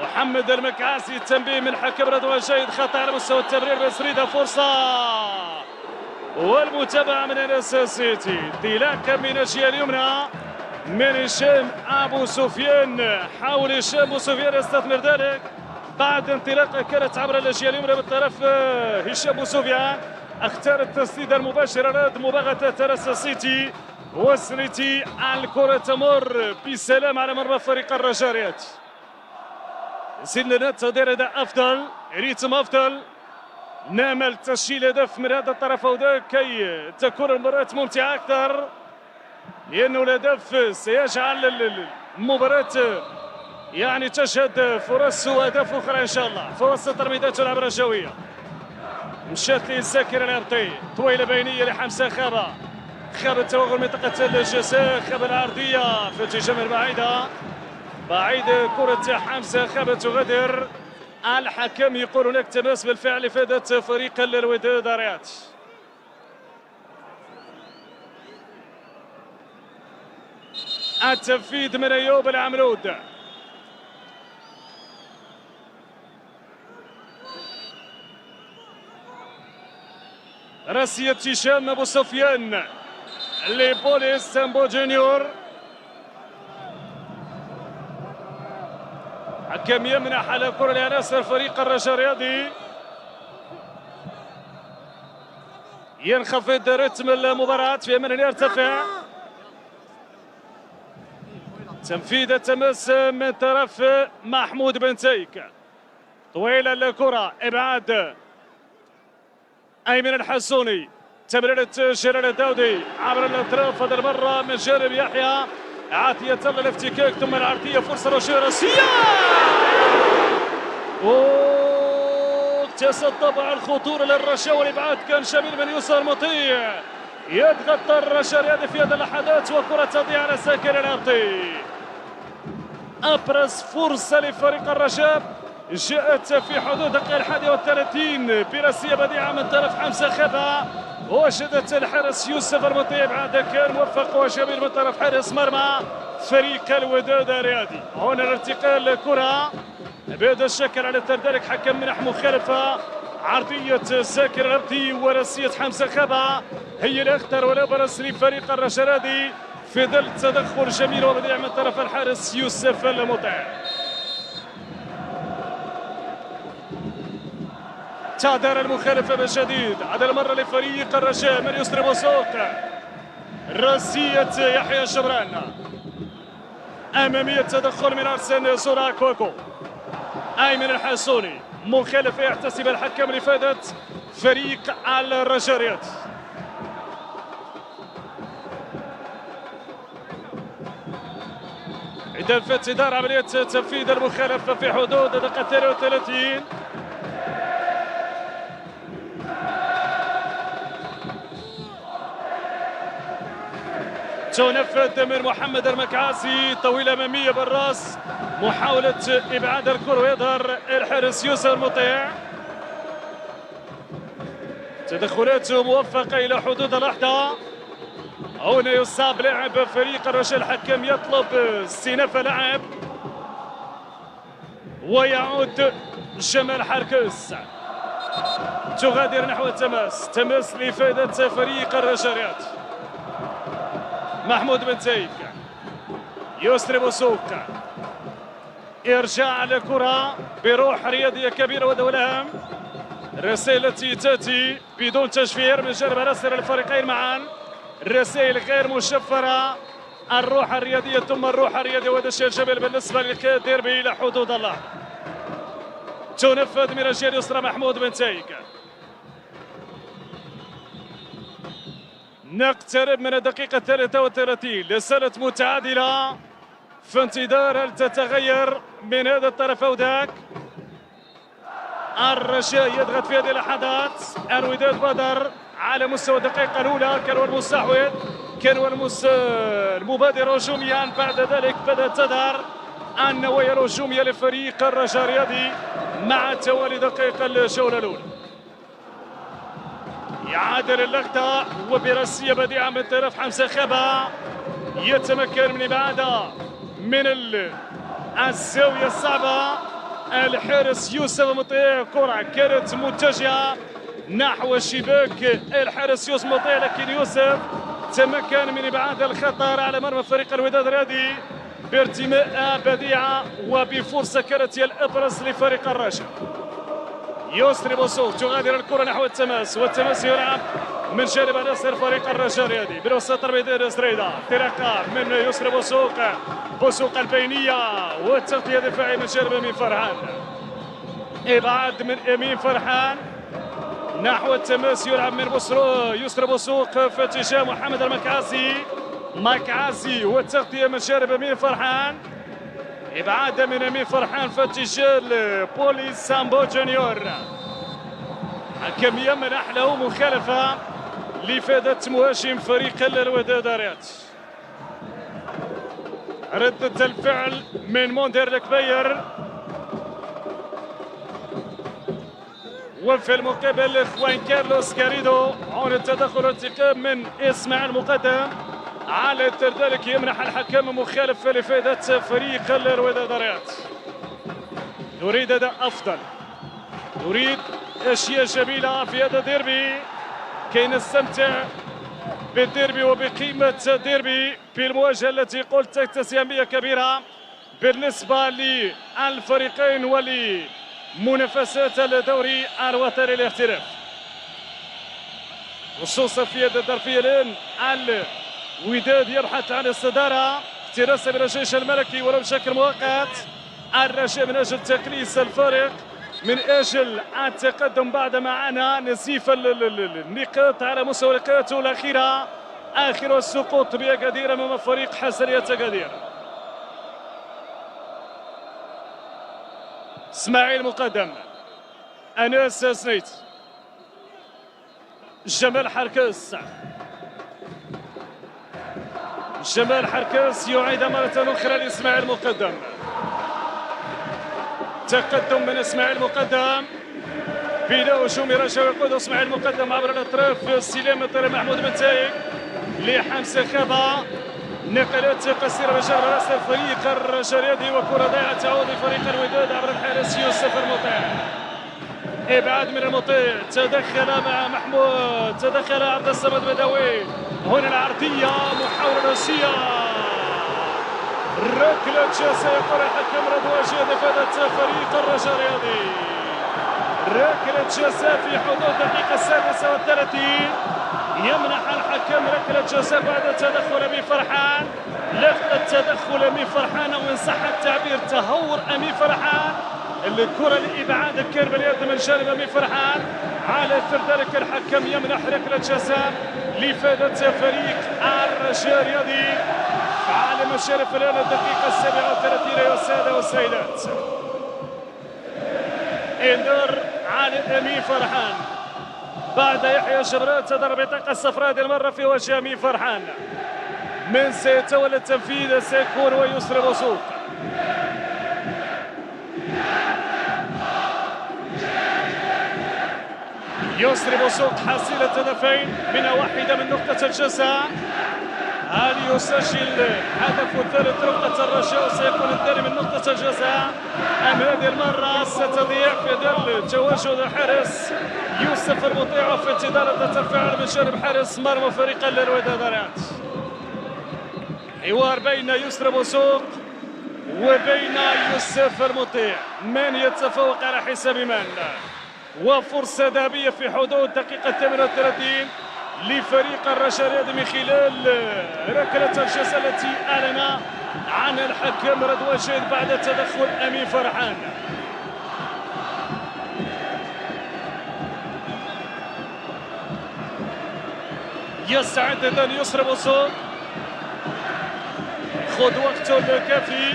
Speaker 1: محمد المكعاسي التنبيه من حكم رضوان جيد، خطأ على مستوى التمرير بس ريدة فرصة والمتابعة من انس سيتي. انطلاقا من الجهة اليمنى من هشام ابو سفيان. حاول هشام ابو سفيان يستثمر ذلك بعد انطلاقه كانت عبر الجهه اليمنى بالطرف. هشام ابو سفيان اختار التسديد المباشر رد مباغته راس سيتي وسنيتي. الكره تمر بسلام على مرمى فريق الرجاليات. زلنا ننتظر اداء افضل، ريتم افضل، نامل تسجيل هدف من هذا الطرف او ذاك كي تكون المباراه ممتعه اكثر، لأنه الهدف سيجعل المباراة يعني تشهد فرص وأهداف أخرى إن شاء الله. في وسط الميدان تلعب الرجاوية، مشات للزاكر العبطي، طويلة بينية لحمزة خابة. خاب التوغل منطقة الجزاء، خاب العرضية في اتجاه البعيدة، بعيد كرة حمزة خابة تغادر. الحكم يقول هناك تماس بالفعل لفائدة فريق الوداد الرياضي. التنفيذ من ايوب العمرود. راسية هشام أبو سفيان لبوليس سامبو جونيور. حكم يمنح على كرة لعناصر فريق الرجاء الرياضي. ينخفض رتم المباراة في أمل أن يرتفع. تنفيذ التماس من طرف محمود بن تيك، طويلة الكرة، إبعاد أيمن الحسوني، تمريرة جلال الداودي عبر الأطراف، هذه المرة من جانب يحيى عاطية الافتكاك ثم العرضية، فرصة راسية اكتسب طبع الخطورة للرجاء، والإبعاد كان جميل من يسار مطيع، يضغط الرجاء الرياضي في هذه اللحظات وكرة تضيع على ساكن العرضي. أبرز فرصة لفريق الرجاء جاءت في حدود الدقيقة 31 براسية بديعة من طرف حمزة خبا، وجدت الحارس يوسف المطيع، بعد كان موفق وجميل من طرف حارس مرمى فريق الوداد الرياضي. هنا الارتقال الكرة بهذا الشكل على ذلك حكم منح مخالفة، عرضية ساكر الأرضي وراسية حمزة خبا هي الأخطر ولا برز لفريق الرجاء الرياضي في ظل تدخل جميل وبديع من طرف الحارس يوسف المطيع. تعذر المخالفة من جديد، هذا المرة لفريق الرجاء من يسري بوسوق، راسية يحيى الجبران أمامية تدخل من أرسن زورا كوكو. أيمن الحسوني، مخالفة يحتسب الحكم لفائدة فريق الرجاء الرياضي. إذا في انتظار عملية تنفيذ المخالفة في حدود دقيقة 33. تنفذ من محمد المكعاسي، طويلة أمامية بالراس، محاولة إبعاد الكرة ويظهر الحارس يوسف المطيع. تدخلات موفقة إلى حدود اللحظة. هنا يصاب لاعب فريق الرجاء، الحكم يطلب استئناف لاعب ويعود جمال حركس. تغادر نحو التماس، تماس لفائدة فريق الرجاء الرياضي. محمود بن تيك، يسري بوسوق، إرجاع الكرة بروح رياضية كبيرة ودولة. الرسائل التي تأتي بدون تشفير من جانب عناصر الفريقين معا، الرسائل غير مشفرة، الروح الرياضية ثم الروح الرياضية، وهذا الشيء الجميل بالنسبة للديربي إلى حدود الله. تنفذ من الجهة اليسرى محمود بن تيك. نقترب من الدقيقة 33، لسنة متعادلة في انتظار هل تتغير من هذا الطرف أو ذاك. الرجاء يضغط في هذه اللحظات، الوداد بدر على مستوى الدقيقة الأولى كان هو المستحوذ، كان هو المبادر هجوميا، بعد ذلك بدأت تظهر النوايا الهجومية لفريق الرجاء الرياضي مع توالي دقائق الجولة الأولى. يعادل اللقطة وبراسية بديعة من طرف حمزة خبا، يتمكن من إبعادها من الزاوية الصعبة. الحارس يوسف مطيع، كرة كانت متجهة نحو الشباك الحارس يوسف مطيع، لكن يوسف تمكن من إبعاد الخطر على مرمى فريق الوداد الرياضي بارتماء بديعة وبفرصة كانت هي الأبرز لفريق الرجاء. يسري بوسوق، تغادر الكرة نحو التماس، والتماس يلعب من جانب عناصر فريق الرجاء الرياضي بالوسط الميدان. سريدة انطلاقة من يسري بوسوق، بوسوق البينية والتغطية الدفاعية من جانب أمين فرحان، إبعاد من أمين فرحان نحو التماس، يلعب من يسري بوسوق في اتجاه محمد المكعاسي، مكعاسي والتغطية من جانب أمين فرحان، إبعاد من أمين فرحان في اتجاه بوليس سامبو جونيور. حكم يمنح له مخالفة لفائدة مهاجم فريق الوداد الرياضي. ردة الفعل من موندير الكبير، وفي المقابل خوان كارلوس كاريدو. هنا التدخل الانتقام من اسماعيل مقدم، على ذلك يمنح الحكم مخالفة لفائدة فريق الوداد الرياضي. يريد أداء أفضل، يريد أشياء جميلة في هذا الديربي، كي نستمتع بالديربي وبقيمة ديربي في المواجهة التي قلت تكتسي أهمية كبيرة بالنسبة للفريقين ولمنافسات الدوري الوطني للاحتراف، خصوصا في هذه الظرفية الآن الوداد يبحث عن الصدارة اقتراسا من الجيش الملكي ولو بشكل مؤقت، الرجاء من أجل تقليص الفارق من أجل التقدم بعد معانا نزيف النقاط على مستوى النقاط الأخيرة، آخر السقوط بأكادير أمام فريق حسنية أكادير. اسماعيل مقدم، أناس سنيت، جمال حركس، جمال حركس يعيد مرة أخرى لإسماعيل مقدم، تقدم من إسماعيل مقدم بلا هجوم رجاء يقود إسماعيل مقدم عبر الأطراف، استلام من طرف محمود بن تايق لحمزة خابا، نقلات قصيرة بجانب رأس الفريق الرجالي وكرة ضيعة تعود لفريق الوداد عبر الحارس يوسف المطيع، ابعاد من المطيع، تدخل مع محمود، تدخل عبد الصمد بدوي، هنا العرضية محاولة راسية، ركلة جزاء يقول الحكم رضوان جاد افادت فريق الرجاء الرياضي، ركلة جزاء في حدود الدقيقة 36 يمنح الحكم ركلة جزاء بعد تدخل أمين فرحان، لقطة تدخل أمين فرحان أو إن صح التعبير تهور أمين فرحان، الكرة لإبعاد كان باليد من جانب أمين فرحان، على إثر ذلك الحكم يمنح ركلة جزاء لإفادة فريق الرجاء الرياضي على مشارف الآن الدقيقة 37 يا السادة والسيدات. إنذار على أمين فرحان بعد يحيى جبران، تضرب بطاقة الصفراء هذه المرة في وجه أمين فرحان، من سيتولى التنفيذ سيكون ويسري بوسوق. يسري بوسوق حصيلة هدفين من واحدة من نقطة الجزاء، هل يسجل هدفه الثالث نقطة الرجاء وسيكون الثاني من نقطة الجزاء أم هذه المرة ستضيع في ظل تواجد الحارس يوسف المطيع في انتظار ردة الفعل من جانب حارس مرمى فريق الوداد. حوار بين يسري بوسوق وبين يوسف المطيع، من يتفوق على حساب من؟ وفرصة ذهبية في حدود دقيقة 38 لفريق الرجاء الرياضي من خلال ركلة الجزاء التي أعلن عنها الحكم رضوان جاد بعد تدخل أمين فرحان. يستعد إذن يسري بوسوق، خذ وقته الكافي،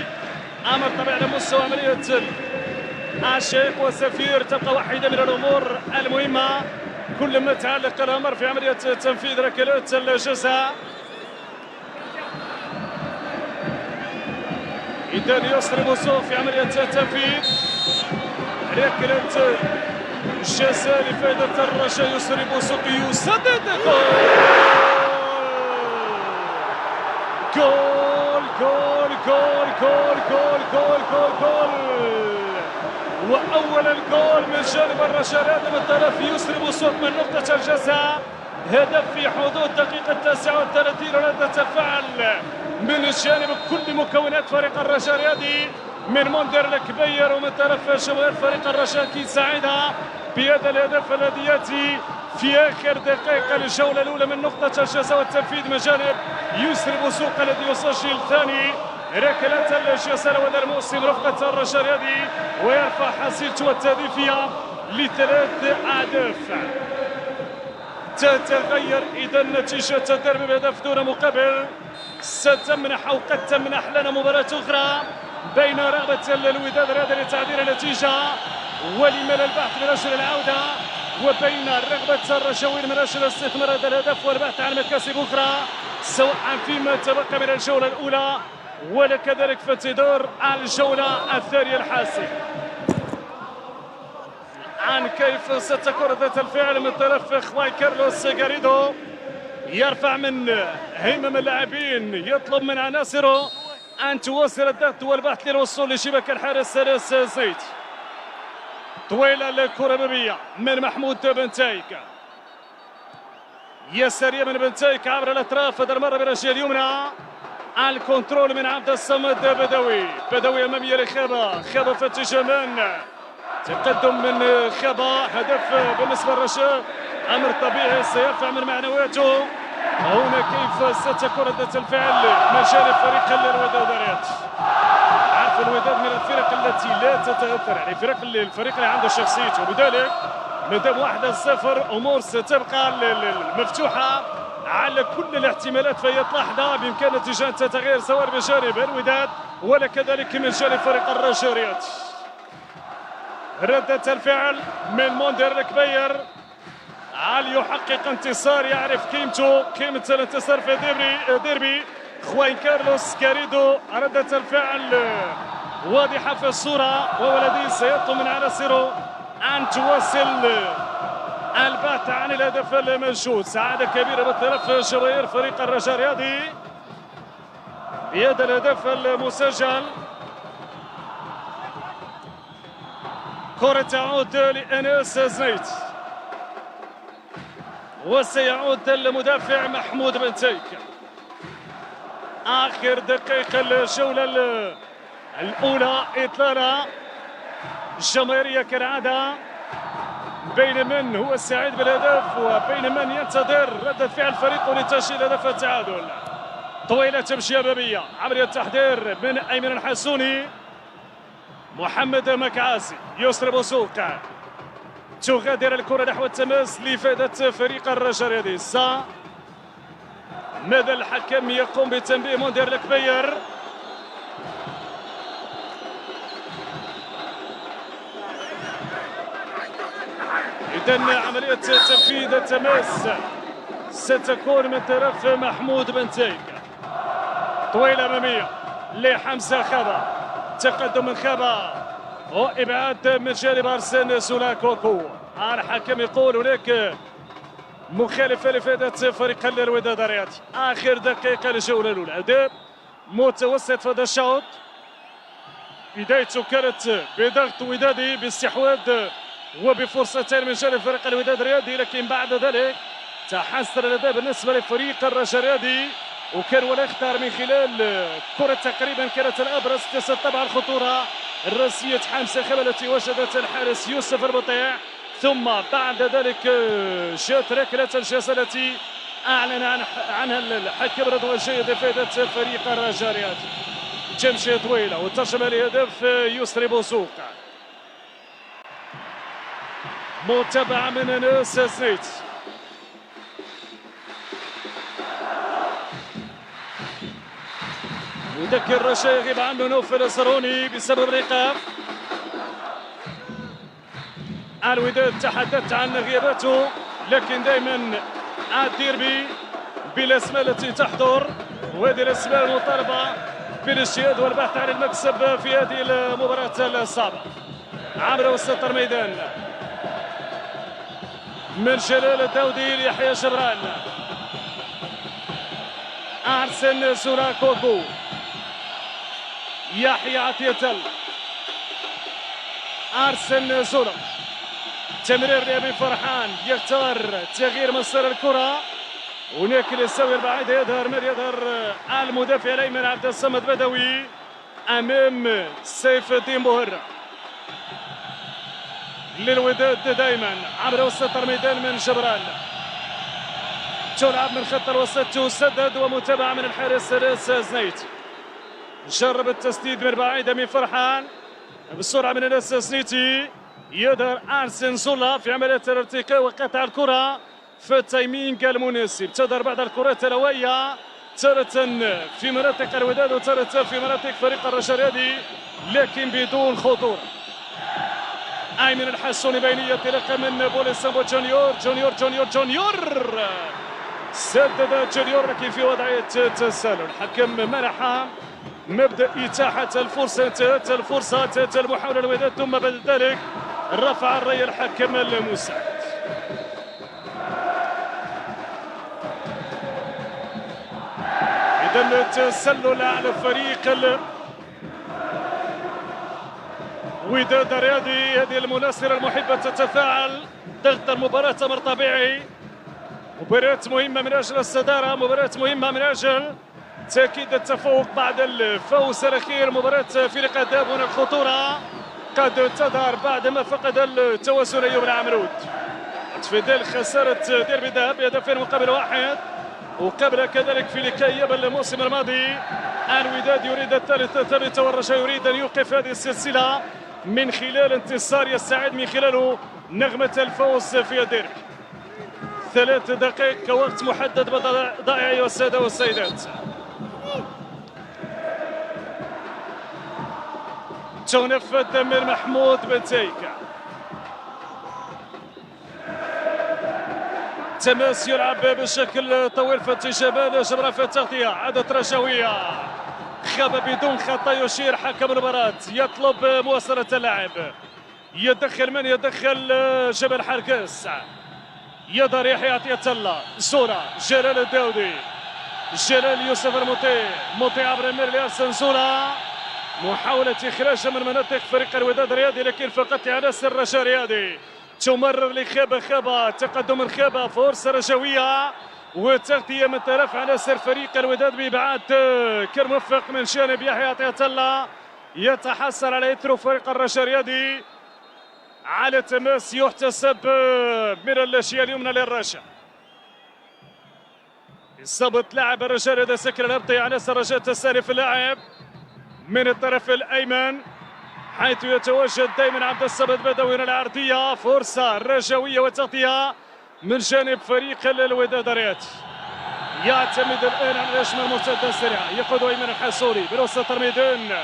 Speaker 1: أمر طبعا على مستوى عملية عشاق وسفير تبقى واحدة من الأمور المهمة كل ما تعلق الأمر في عملية تنفيذ ركلات الجزاء. إذن يسري بوسوق في عملية التنفيذ ركلة الجزاء لفائدة الرجاء، يسري بوسوق يسدد جول جول جول جول جول جول جول جول، وأول الجول من جانب الرجاء الرياضي من طرف يسري بوسوق من نقطة الجزاء، هدف في حدود دقيقة 39 ردة الفعل من جانب كل مكونات فريق الرجاء الرياضي من منذر الكبير ومن طرف جماهير فريق الرجاء كي سعيدة بهذا الهدف الذي يأتي في آخر دقائق الجولة الأولى من نقطة الجزاء والتنفيذ من جانب يسري بوسوق الذي يسجل ثاني ركلة الجزاء لهذا الموسم رفقة الرجاء الرياضي ويرفع حصيلته التهديفية ل3 أهداف. تتغير إذا نتيجة الدربي بهدف دون مقابل، ستمنح أو قد تمنح لنا مباراة أخرى بين رغبة الوداد الرياضي لتعديل النتيجة ولمال البحث من أجل العودة، وبين رغبة الرجاويين من أجل استثمار هذا الهدف والبحث عن مكاسب أخرى سواء فيما تبقى من الجولة الأولى وكذلك في انتظار الجولة الثانية الحاسمة عن كيف ستكون ردة الفعل من طرف خوان كارلوس غاريدو. يرفع من همم اللاعبين، يطلب من عناصره أن تواصل الضغط والبحث للوصول لشباك الحارس سلس زيد. طويلة الكرة ببية من محمود بن تايك، يسارية من بنتيك عبر الأطراف، هذا المرة بالرجل اليمنى. الكنترول من عبد الصمد بدوي أمامية لخابة، خابة فتش أمان، تقدم من خابة، هدف بالنسبة للرجاء، أمر طبيعي سيرفع من معنوياته. هنا كيف ستكون ردة الفعل من جانب فريق الوداد؟ عارف الوداد من الفرق التي لا تتأثر، يعني الفريق اللي عنده شخصيته، لذلك مادام 1-0 امور ستبقى مفتوحه على كل الاحتمالات في اي لحظه بامكان النتيجه ان تتغير سواء بجانب الوداد ولا كذلك من جانب فريق الرجاء رياض. ردة الفعل من موندير الكبير، علي يحقق انتصار، يعرف قيمة الانتصار في ديربي خوين كارلوس كاريدو. ردة الفعل واضحة في الصورة، وولدي سيطلب من عناصره أن تواصل البحث عن الهدف المنشود. سعادة كبيرة بطرف جماهير فريق الرجاء الرياضي بهذا الهدف المسجل. كرة تعود لأنس زنيت، وسيعود المدافع محمود بن تيك. آخر دقائق الجولة الأولى، إطلالة جماهيرية كالعادة بين من هو السعيد بالهدف وبين من ينتظر ردة فعل فريقه لتسجيل هدف التعادل. طويلة تمشي أمامية، عملية تحضير من أيمن الحسوني، محمد مكعاسي، يسري بوسوق، تغادر الكرة نحو التماس لفائدة فريق الرجاء الرياضي. ماذا الحكم يقوم بتنبيه موندير الكبير؟ إذن عملية تنفيذ التماس ستكون من طرف محمود بن تيك. طويلة أمامية لحمزة خابة، تقدم من خابة وإبعاد من جانب أرسن سولاكوكو. الحكم يقول هناك مخالفة لفائدة فريق الوداد الرياضي. آخر دقيقة للجولة الأولى، أداء متوسط في هذا الشوط، بدايته كانت بضغط ودادي باستحواذ وبفرصتين من جانب فريق الوداد الرياضي، لكن بعد ذلك تحسن الأداء بالنسبة لفريق الرجاء الرياضي، وكان ولا يختار من خلال كرة تقريبا كانت الأبرز. طبعا الخطورة الرأسية حمزة خابة التي وجدت الحارس يوسف البطيع، ثم بعد ذلك جاءت ركلة الجزاء التي أعلن عنها الحكم رضوان الجيد لفائدة فريق الرجاء الرياضي. تمشي طويلة وترجم لهدف يسري بوسوق. متابعة من انس زنيت، يذكر الرجاء يغيب عنه نوفل الزروني بسبب الايقاف. الوداد تحدثت عن غياباته، لكن دائما الديربي بالاسماء التي تحضر، وهذه الاسماء المطالبه بالاجتهاد والبحث عن المكسب في هذه المباراه الصعبه. عبر وسط الميدان من جلال الداودي ليحيى جبران، أرسن سوراكوكو، يحيى عطية الله، أرسن زورا، تمرير لأبي فرحان، يختار تغيير مسار الكرة. هناك الزاوية البعيدة، يظهر المدافع الأيمن عبد الصمد بدوي أمام سيف الدين بوهرة. للوداد دائما عبر وسط الميدان من جبران، تلعب من خط الوسط، تسدد ومتابعة من الحارس انس زنيت. جرب التسديد من بعيدة من فرحان بسرعة من انس زنيتي، يظهر أرسن زولا في عملية الارتقاء وقطع الكرة في التايمينج المناسب. تظهر بعض الكرات الهوائية تارة في مناطق الوداد وتارة في مناطق فريق الرجاء الرياضي، لكن بدون خطورة. أيمن الحسوني بينية انطلاقا من بوليسامبو جونيور سدد جونيور، لكن في وضعية تسلل. الحكم منح مبدأ إتاحة الفرصة، انتهت الفرصة، انتهت المحاولة الوداد، ثم بعد ذلك رفع الراية الحكم المساعد. إذا تسلل على فريق وداد الرياضي. هذه المناصرة المحبة تتفاعل، ضغط المباراة أمر طبيعي، مباراة مهمة من أجل الصدارة، مباراة مهمة من أجل تأكيد التفوق بعد الفوز الأخير. مباراة فريق الذهب هنا الخطورة قد تظهر بعدما فقد التوازن أيوب العمرود في ظل خسارة ديربي الذهب بهدفين مقابل واحد، وقبل كذلك في لكي الموسم الماضي. الوداد يريد الثالثة والرجاء يريد أن يوقف هذه السلسلة من خلال انتصار يستعد من خلاله نغمة الفوز في الديربي. 3 دقائق كوقت محدد ضائع أيها السادة والسيدات. تنفذ من محمود بن تيكا. تماس يلعب بشكل طويل في اتجاه جبران في التغطية. عادة رجوية خاب بدون خطأ. يشير حكم المباراة يطلب مواصلة اللعب. يدخل من يدخل جبل حركس. يظهر يحيى عطية الله. صورة جلال الداودي. جلال يوسف المطيع عبر المير لأرسن صورة. محاولة إخراج من مناطق فريق الوداد الرياضي لكن فقط عناصر الرجاء الرياضي. تمرر لخابة تقدم الخابة فرصة رجوية وتغطية من طرف عناصر فريق الوداد بإبعاد كالموفق من جانب يحيى عطية الله. يتحصل على إثر فريق الرجاء الرياضي على تماس يحتسب من الأشياء اليمنى للرجاء. إصابة لاعب الرجاء الرياضي سكر الأبطي عناصر الرجاء تستهدف اللاعب من الطرف الأيمن حيث يتواجد دائما عبد الصمد بدوي العرضية. فرصة رجوية وتغطية من جانب فريق الوداد الرياضي. يعتمد الآن على الهجمة المرتدة السريعة. يقود أيمن الحصولي بوسط الميدان.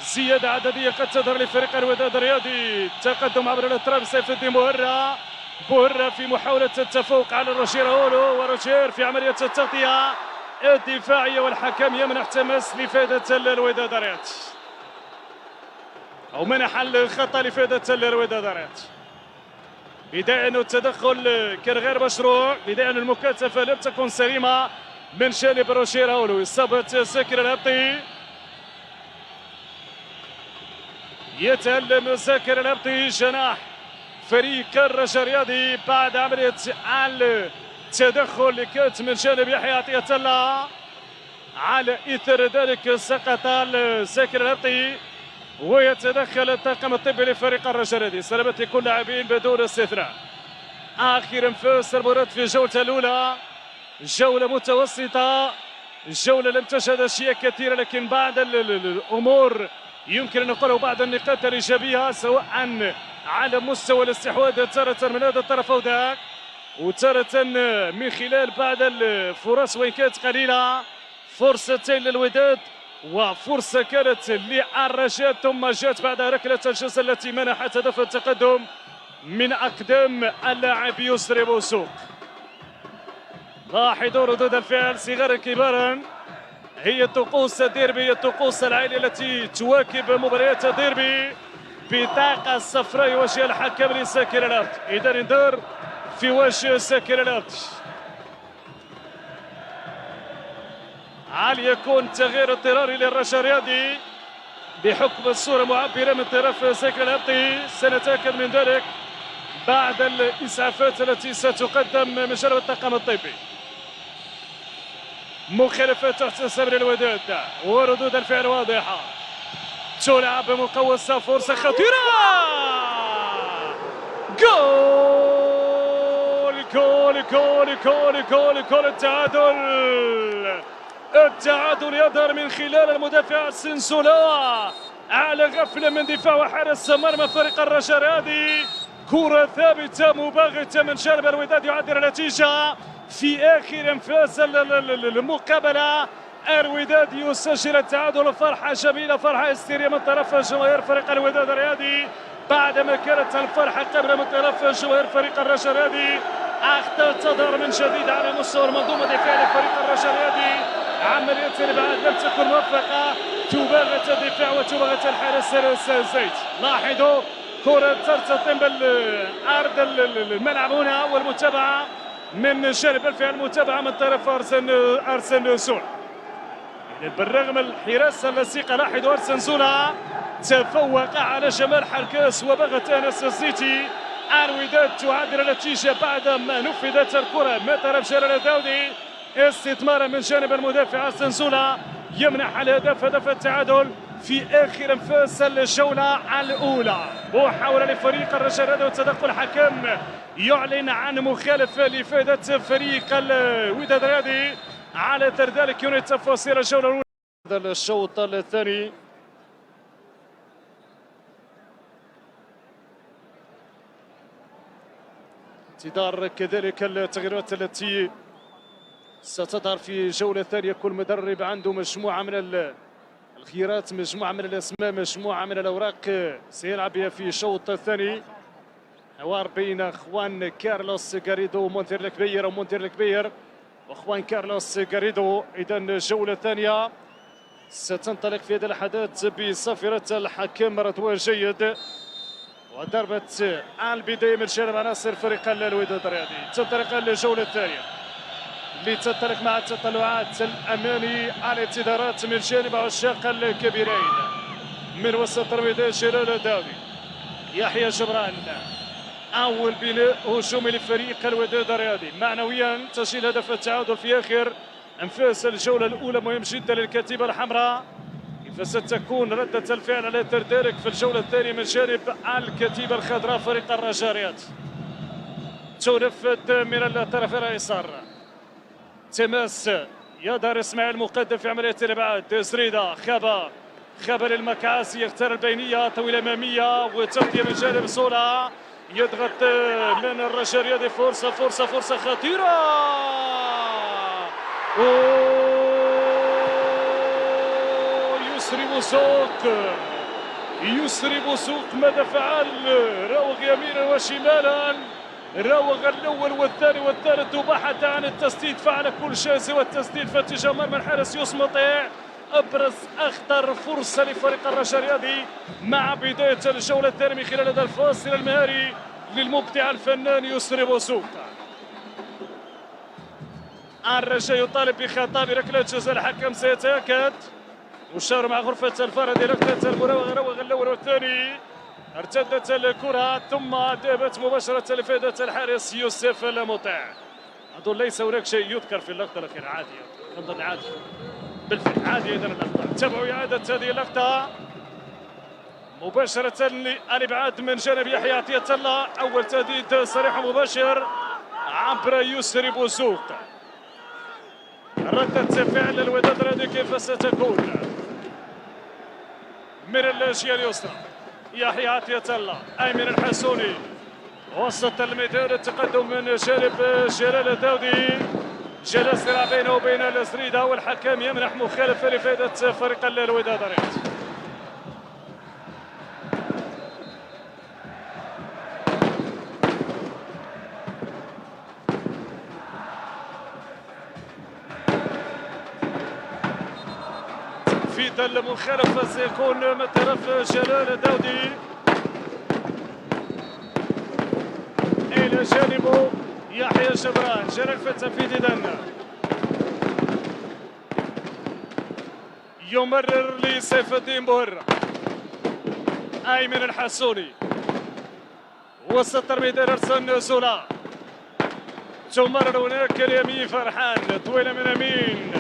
Speaker 1: زيادة عددية قد تظهر لفريق الوداد الرياضي. تقدم عبر الأطراف سيف الدين بوهرة في محاولة التفوق على روجير أولو وروجير في عملية التغطية الدفاعية والحكم يمنح تماس لفائدة الوداد الرياضي أو منح الخطأ لفائدة الوداد الرياضي. بداية أن التدخل كان غير مشروع. بداية أن المكاتفة لم تكن سليمة من جانب روجير أولو. إصابة ساكر الهبطي. يتألم ساكر الهبطي جناح فريق الرجاء الرياضي بعد عملية التدخل اللي كانت من جانب يحيى عطية الله. على إثر ذلك سقط ساكر الهبطي ويتدخل الطاقم الطبي لفريق الرجاء الرياضي. سلامة لكل اللاعبين بدون استثناء. آخر انفاس المباراة في الجولة الأولى. جولة متوسطة. الجولة لم تشهد أشياء كثيرة لكن بعض الأمور يمكن أن نقول بعض النقاط الإيجابية سواء على مستوى الاستحواذ تارة من هذا الطرف أو ذاك وتارة من خلال بعض الفرص وإن كانت قليلة. فرصتين للوداد وفرصة كانت للرجاء ثم جاءت بعد ركلة الجزاء التي منحت هدف التقدم من أقدام اللاعب يسري بوسوق. لاحظوا ردود الفعل صغارا كبارا. هي طقوس الديربي، هي الطقوس العائلية التي تواكب مباريات الديربي. بطاقة صفراء يوجه الحكم لساكر الأرض. إذا انذار في وجه ساكر الأرض. هل يكون تغيير اضطراري للرجاء الرياضي بحكم الصورة معبرة من طرف ساكر الأرض؟ سنتأكد من ذلك بعد الإسعافات التي ستقدم من جانب الطاقم الطبي. مخالفات تحتسب للوداد وردود الفعل واضحة. تلعب مقوسة. فرصة خطيرة. جول جول جول جول جول جول. التعادل يظهر من خلال المدافع السنسولا على غفلة من دفاع وحارس مرمى فريق الرجاء الرياضي. كرة ثابتة مباغتة من جانب الوداد يعدل النتيجة في آخر انفاس المقابلة. الوداد يسجل التعادل. فرحة جميلة، فرحة هستيرية من طرف جماهير فريق الوداد الرياضي بعدما كانت الفرحة قبل من طرف جماهير فريق الرجاء الرياضي. أخطاء تظهر من جديد على مستوى المنظومة الدفاعية لفريق الرجاء الرياضي. عملية الإبعاد لم تكن موفقة. تباغت الدفاع وتباغت الحارس الزيت. لاحظوا كرة ترتطم بالأرض الملعب هنا والمتابعة من جانب الفعل المتابعة من طرف أرسن سول. بالرغم من الحراسة اللصيقة لاحظوا أرسن سول تفوق على جمال حركاس وبغت أنس الزيتي الوداد تعادل النتيجة بعد ما نفذت الكرة من طرف جلال الداودي، استثمارا من جانب المدافع السنسولة يمنح الهدف، هدف التعادل في آخر أنفاس الجولة الأولى. محاولة لفريق الرجاء وتدخل الحكم يعلن عن مخالفة لفائدة فريق الوداد الرياضي. على اثر ذلك ينهي تفاصيل الجولة الأولى. هذا الشوط الثاني انتظار كذلك التغييرات التي ستظهر في الجولة الثانية. كل مدرب عنده مجموعة من الخيارات، مجموعة من الأسماء، مجموعة من الأوراق سيلعب بها في الشوط الثاني. حوار بين خوان كارلوس غاريدو ومونتير الكبير، ومونتير الكبير وخوان كارلوس غاريدو. إذا الجولة الثانية ستنطلق في هذا الحدث بصافرة الحكم رضوان جيد، وضربة البداية من جانب عناصر فريق الوداد الرياضي. تنطلق الجولة الثانية لتنطلق مع التطلعات الأمامي على الانتظارات من جانب عشاق الكبيرين. من وسط الميدان جلال الداودي، يحيى جبران، أول بناء هجومي لفريق الوداد الرياضي. معنويا تسجيل هدف التعادل في آخر أنفاس الجولة الأولى مهم جدا للكتيبة الحمراء. كيف ستكون ردة الفعل على اثر ذلك في الجولة الثانية من جانب الكتيبة الخضراء فريق الرجاء؟ تنفذ من الطرف الأيسر، تماس يظهر اسماعيل مقدم في عملية الإبعاد. زريدة خبر المكعاسي يختار البينية طويلة أمامية وتغطية من جانب سولا، يضغط من الرجاء الرياضي. فرصة خطيرة، يسري بوسوق ماذا فعل؟ راوغ يمينا وشمالا، راوغ الاول والثاني والثالث وبحث عن التسديد، فعل كل شيء سوى التسديد في اتجاه مرمى الحارس يوسف مطيع. ابرز اخطر فرصه لفريق الرجاء الرياضي مع بدايه الجوله الثانيه من خلال هذا الفاصل المهاري للمبدع الفنان يسري بوسوق. الرجاء يطالب بخطاب ركله جزاء، الحكم سيتاكد وشار مع غرفة الفرد ركلة المراوغة، راوغ الأول والثاني. ارتدت الكرة ثم ذهبت مباشرة لفائدة الحارس يوسف المطيع. أظن ليس هناك شيء يذكر في اللقطة الأخيرة، عادي أظن عادي بالفعل، عادي إذا اللقطة. تابعوا إعادة هذه اللقطة مباشرة للإبعاد من جانب يحيى عطية الله. أول تهديد صريح مباشر عبر يسري بوسوق. ردة فعل الوداد الرياضي كيف ستكون؟ من الجهة اليسرى يحيى عطية الله، أيمن الحسوني وسط الميدان، التقدم من جانب جلال الداودي، جلال صراع بينه وبين الزريدة والحكم يمنح مخالفة لفائدة فريق الوداد الرياضي. تنفيذ المخالفة سيكون من طرف جلال الداودي إلى جانبه يحيى جبران. جلال في التنفيذ إذن يمرر لسيف الدين بوهرة، أيمن الحسوني وسط الميدان أرسن زولا، تمرر هناك اليمين فرحان طويلة من أمين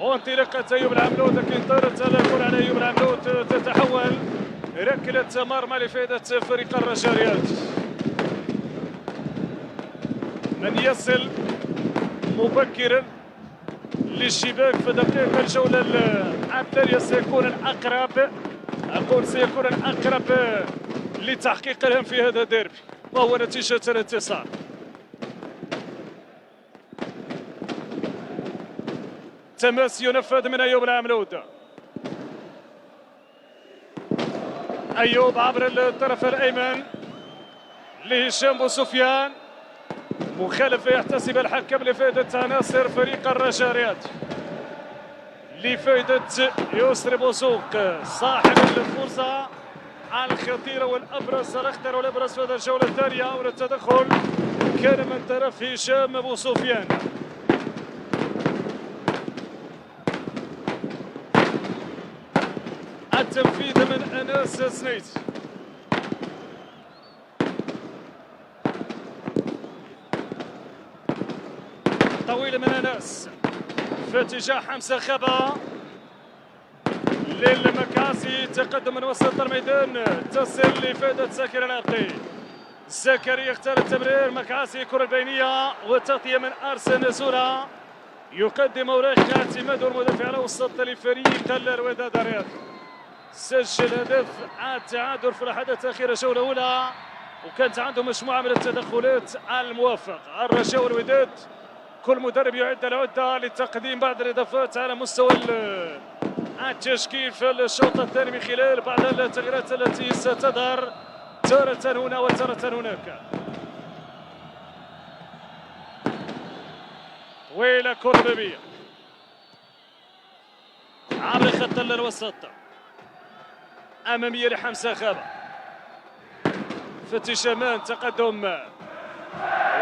Speaker 1: وانطلاقة أيوب العملود، لكن طارت الكرة على أيوب العملود تتحول ركلة مرمى لفائدة فريق الرجاء. من يصل مبكرا للشباك في دقائق الجولة الثانية سيكون الأقرب، أقول سيكون الأقرب لتحقيق الهم في هذا الديربي وهو نتيجة الانتصار. تماس ينفذ من أيوب العملود، أيوب عبر الطرف الأيمن لهشام بوسفيان، مخالفة يحتسب الحكم لفائدة عناصر فريق الرجاء، لفائدة يسري بوسوق صاحب الفرصة الخطيرة والأبرز، الأخطر والأبرز في هذه الجولة الثانية، والتدخل كان من طرف هشام بوسفيان. التنفيذ من أناس سنيت، طويلة من أنس في اتجاه حمزة خبا للمكاسي، تقدم من وسط الميدان تصل لفائدة زكريا العبقي. زكريا يختار التمرير، مكاسي كرة البينية وتغطية من أرسن زورا، يقدم أوراق اعتماد المدافع على وسط لفريق الوداد الرياض. سجل هدف التعادل في اللحظات الأخيرة جولة أولى، وكانت عنده مجموعة من التدخلات الموفقة. الرجاء والوداد كل مدرب يعد العدة لتقديم بعض الإضافات على مستوى التشكيل في الشوط الثاني من خلال بعض التغييرات التي ستظهر تارة هنا وتارة هناك. طويلة كرة بيبية عبر خط الوسط أمامية لحمزة خابة في اتجاه تقدم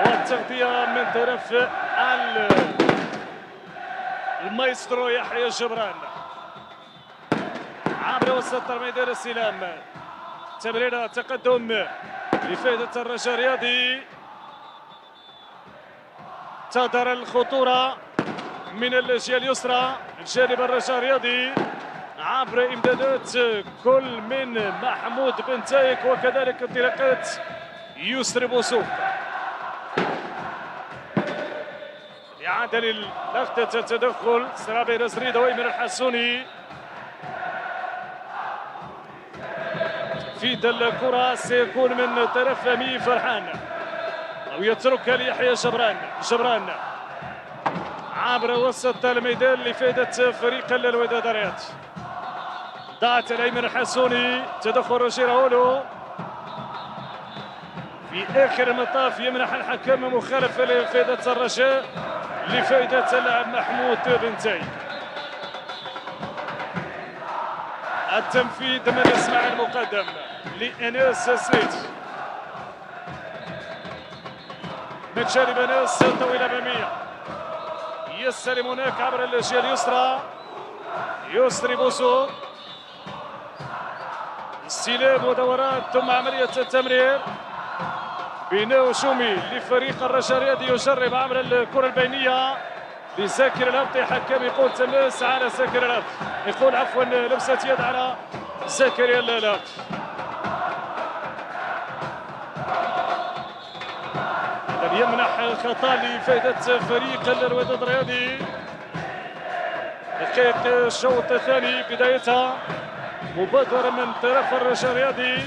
Speaker 1: والتغطية من طرف المايسترو يحيى جبران عبر وسط الميدان. السلام تمريرة تقدم لفائدة الرجاء الرياضي، تظهر الخطورة من الجهة اليسرى جانب الرجاء الرياضي عبر امدادات كل من محمود بن تايك وكذلك انطلاقات يسري بوسوق. إعادة للقطة التدخل سرابي زريدة وإيمن الحسوني في الكرة سيكون من طرف أمين فرحان أو يتركها ليحيى جبران عبر وسط الميدان لفائدة فريق الوداد الرياض. ضاعت الأيمن الحسوني، تدخل روجي راولو في آخر المطاف يمنح الحكم مخالفة لفائدة الرجاء لفائدة اللاعب محمود بن تايك. التنفيذ من اسماعيل المقدم لأناس سليت من جانب أناس طويلة أمامية، يستلم هناك عبر الجهة اليسرى يسري بوسو، استلام ودورات ثم عملية التمرير. بناء شومي لفريق الرجاء الرياضي يجرب عبر الكرة البينية لزكريا العبقي، حكم يقول تماس على زكريا العبقي، يقول عفوا لمسة يد على زكريا العبقي. يمنح الخطأ لفائدة فريق الوداد الرياضي. دقائق الشوط الثاني بدايتها مبادرة من طرف الرجاء الرياضي.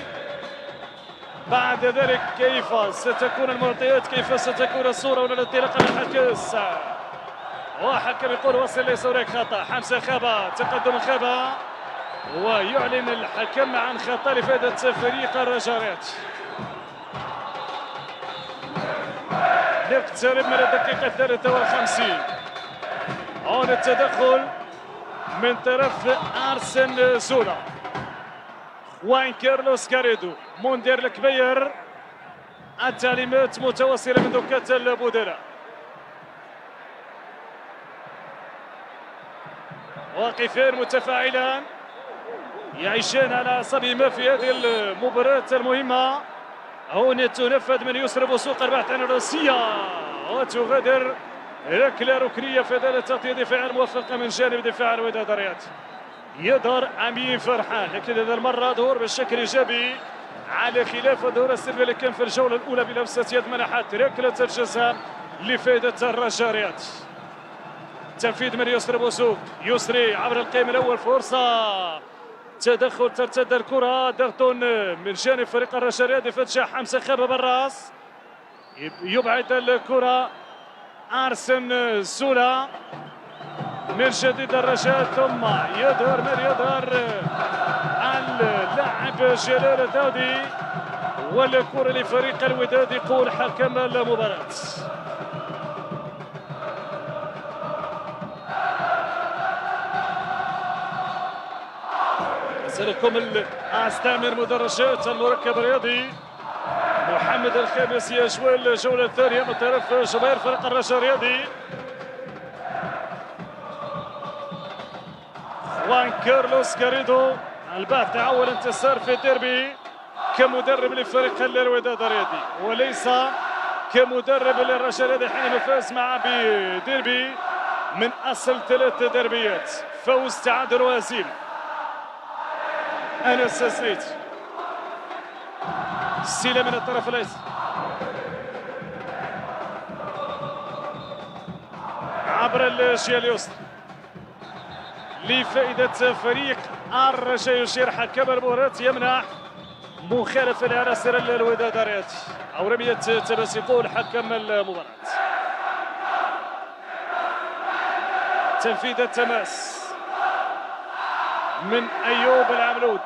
Speaker 1: بعد ذلك كيف ستكون المعطيات، كيف ستكون الصورة ولا الانطلاق على الحكاس، وحكم يقول وصل ليس هناك خطأ. حمزة خابة، تقدم خابة ويعلن الحكم عن خطأ لفائدة فريق الرجاء الرياضي. نقترب من الدقيقة 53. هون التدخل من طرف أرسن زولا، خوان كارلوس كاريدو، موندير الكبير. التعليمات متواصلة من دكات البودرة. واقفين متفاعلان يعيشان على أعصابهما في هذه المباراة المهمة. هون تنفذ من يسرى بوسوق البحث عن الراسية وتغادر ركلة ركنية في هذه التغطية دفاعية موفقة من جانب دفاع الوداد الرياض. يظهر أمين فرحان، لكن هذه المرة ظهور بالشكل إيجابي على خلاف الظهور السلبي اللي كان في الجولة الأولى بلمسة يد منحت ركلة الجزاء لفائدة الرجاء الرياض. تنفيذ من يسري بوسوق، يسري عبر القائم الأول، فرصة تدخل ترتد الكرة، ضغط من جانب فريق الرجاء الرياضي في اتجاه حمزة خابة بالراس، يبعد الكرة أرسن زولا من جديد الرجاء، ثم يظهر اللاعب جلال الداودي والكرة لفريق الوداد. يقول حكم المباراة سألكم استعمل مدرجات المركب الرياضي محمد الخامس يجول الجولة الثانية من طرف جماهير فريق الرجاء الرياضي. خوان كارلوس كاريدو، البحث عن انتصار في الديربي كمدرب لفريق الوداد الرياضي، وليس كمدرب للرجاء الرياضي حينما فاز مع بديربي من اصل 3 دربيات، فوز تعادل وهزيمه. انس سريت استلام من الطرف الايسر عبر الجهه اليسرى لفائده فريق الرجاء. يشير حكم المباراة يمنع مخالفه لعناصر الوداد الرياضي او رميه تماس، يقول حكم المباراة. تنفيذ التماس من ايوب العملود،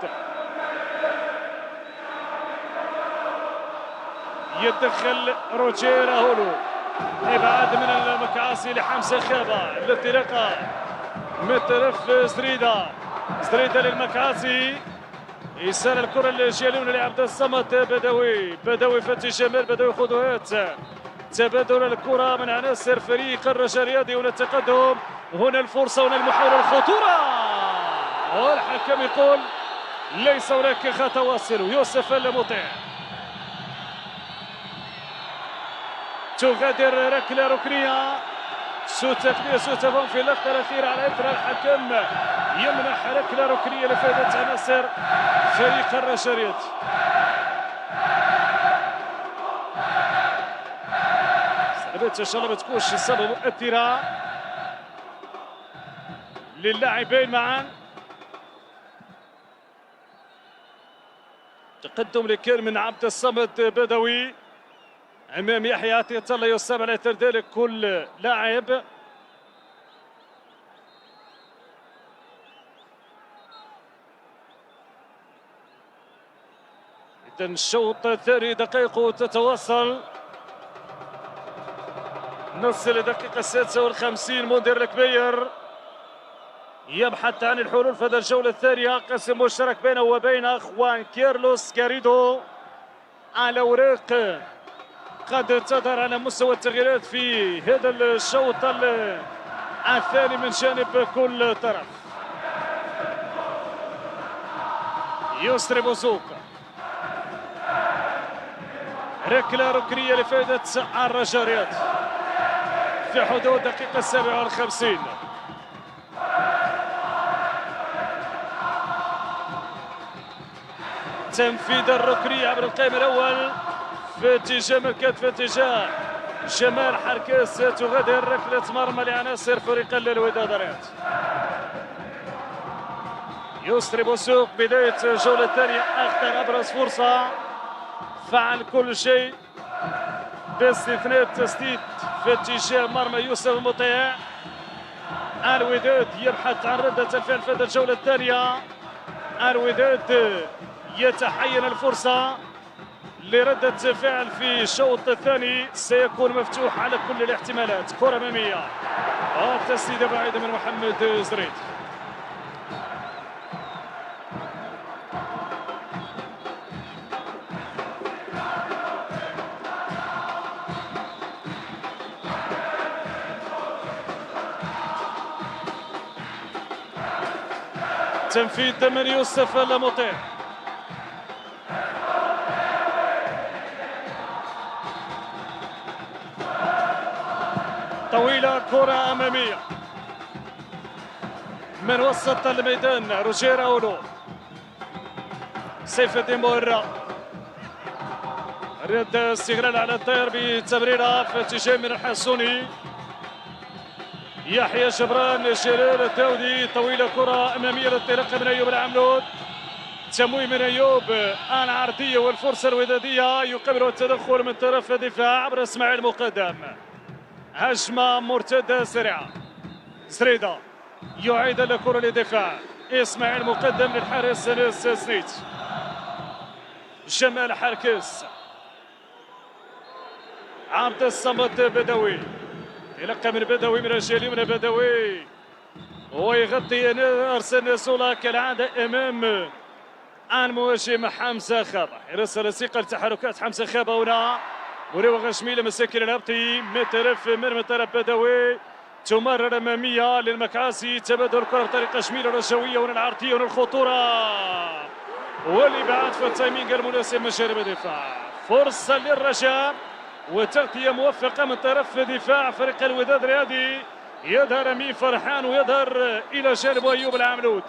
Speaker 1: يدخل روجير هولو، ابعاد من المكعاسي لحمزه خابه، الانطلاقه من طرف زريده للمكعاسي، يسال الكره للجهه اليمنى لعبد الصمد. بدوي فتحي جمال، بدوي خطوات، تبادل الكره من عناصر فريق الرجاء الرياضي. هنا التقدم، هنا الفرصه، هنا المحاوله، الخطوره، والحكم يقول ليس هناك خطا واصل. يوسف المطيع تغادر ركله ركنيه، سوء تقنيه، سوء تفاهم في اللقطه الاخيره على اثر الحكم يمنح ركله ركنيه لفائده عناصر فريق الرجاء الرياضي. سلبت ان شاء الله ما تكونش اصابه مؤثره للاعبين معا. تقدم لكان من عبد الصمد بدوي امام يحيى عطية الله، يصاب على اثر ذلك كل لاعب. اذا الشوط الثاني دقائق تتواصل، نصل الدقيقة 56. مدير الكبير يبحث عن الحلول في هذه الجولة الثانية، قسم مشترك بينه وبين خوان كيرلوس كاريدو. الأوراق قد تظهر على مستوى التغييرات في هذا الشوط الثاني من جانب كل طرف. يسري بوزوك، ركلة ركنية لفائدة الرجاء الرياضي في حدود دقيقة 57. تنفيذ الركنية عبر القائم الأول في اتجاه مركز، في اتجاه جمال حركاس، تغادر ركلة مرمى لعناصر فريق الوداد الرياضي. يسري بوسوق بداية الجولة الثانية، أخطر أبرز فرصة، فعل كل شيء باستثناء التسديد في اتجاه مرمى يوسف المطيع. الوداد يبحث عن ردة الفعل في هذه الجولة الثانية. الوداد يتحين الفرصة لردة فعل في الشوط الثاني، سيكون مفتوح على كل الاحتمالات. كرة أمامية، التسديدة بعيدة من محمد زريد. تنفيذ من يوسف المطيع، طويلة، كرة أمامية من وسط الميدان. روجير أولو، سيف الدين مورا، رد استغلال على الطير بتمريرة في اتجاه من الحسوني. يحيى جبران، جلال الداودي، طويلة، كرة أمامية للانطلاقة من أيوب العملود. تمويه من أيوب، العرضية والفرصة الودادية، يقابل التدخل من طرف الدفاع عبر إسماعيل مقدم. هجمة مرتدة سريعة، زريدة يعيد الكرة للدفاع، إسماعيل مقدم للحارس انس سريت. جمال حركس، عبد الصمد بدوي، يلقى من بدوي من الجهة اليمنى، بدوي ويغطي أرسن سولا كالعادة أمام المهاجم حمزة خابة. يرسل ثقة لتحركات حمزة خابة هنا، وروغ شميل مساكن الهبطي من طرف بدوي، تمرر أمامية للمكعاسي، تبادل الكرة بطريقة شميل الرجوية، هنا العرضية، هنا الخطورة والإبعاد في التايمينج المناسب من جانب الدفاع. فرصة للرجاء وتغطية موفقة من طرف دفاع فريق الوداد الرياضي. يظهر أمين فرحان ويظهر إلى جانب أيوب العملود.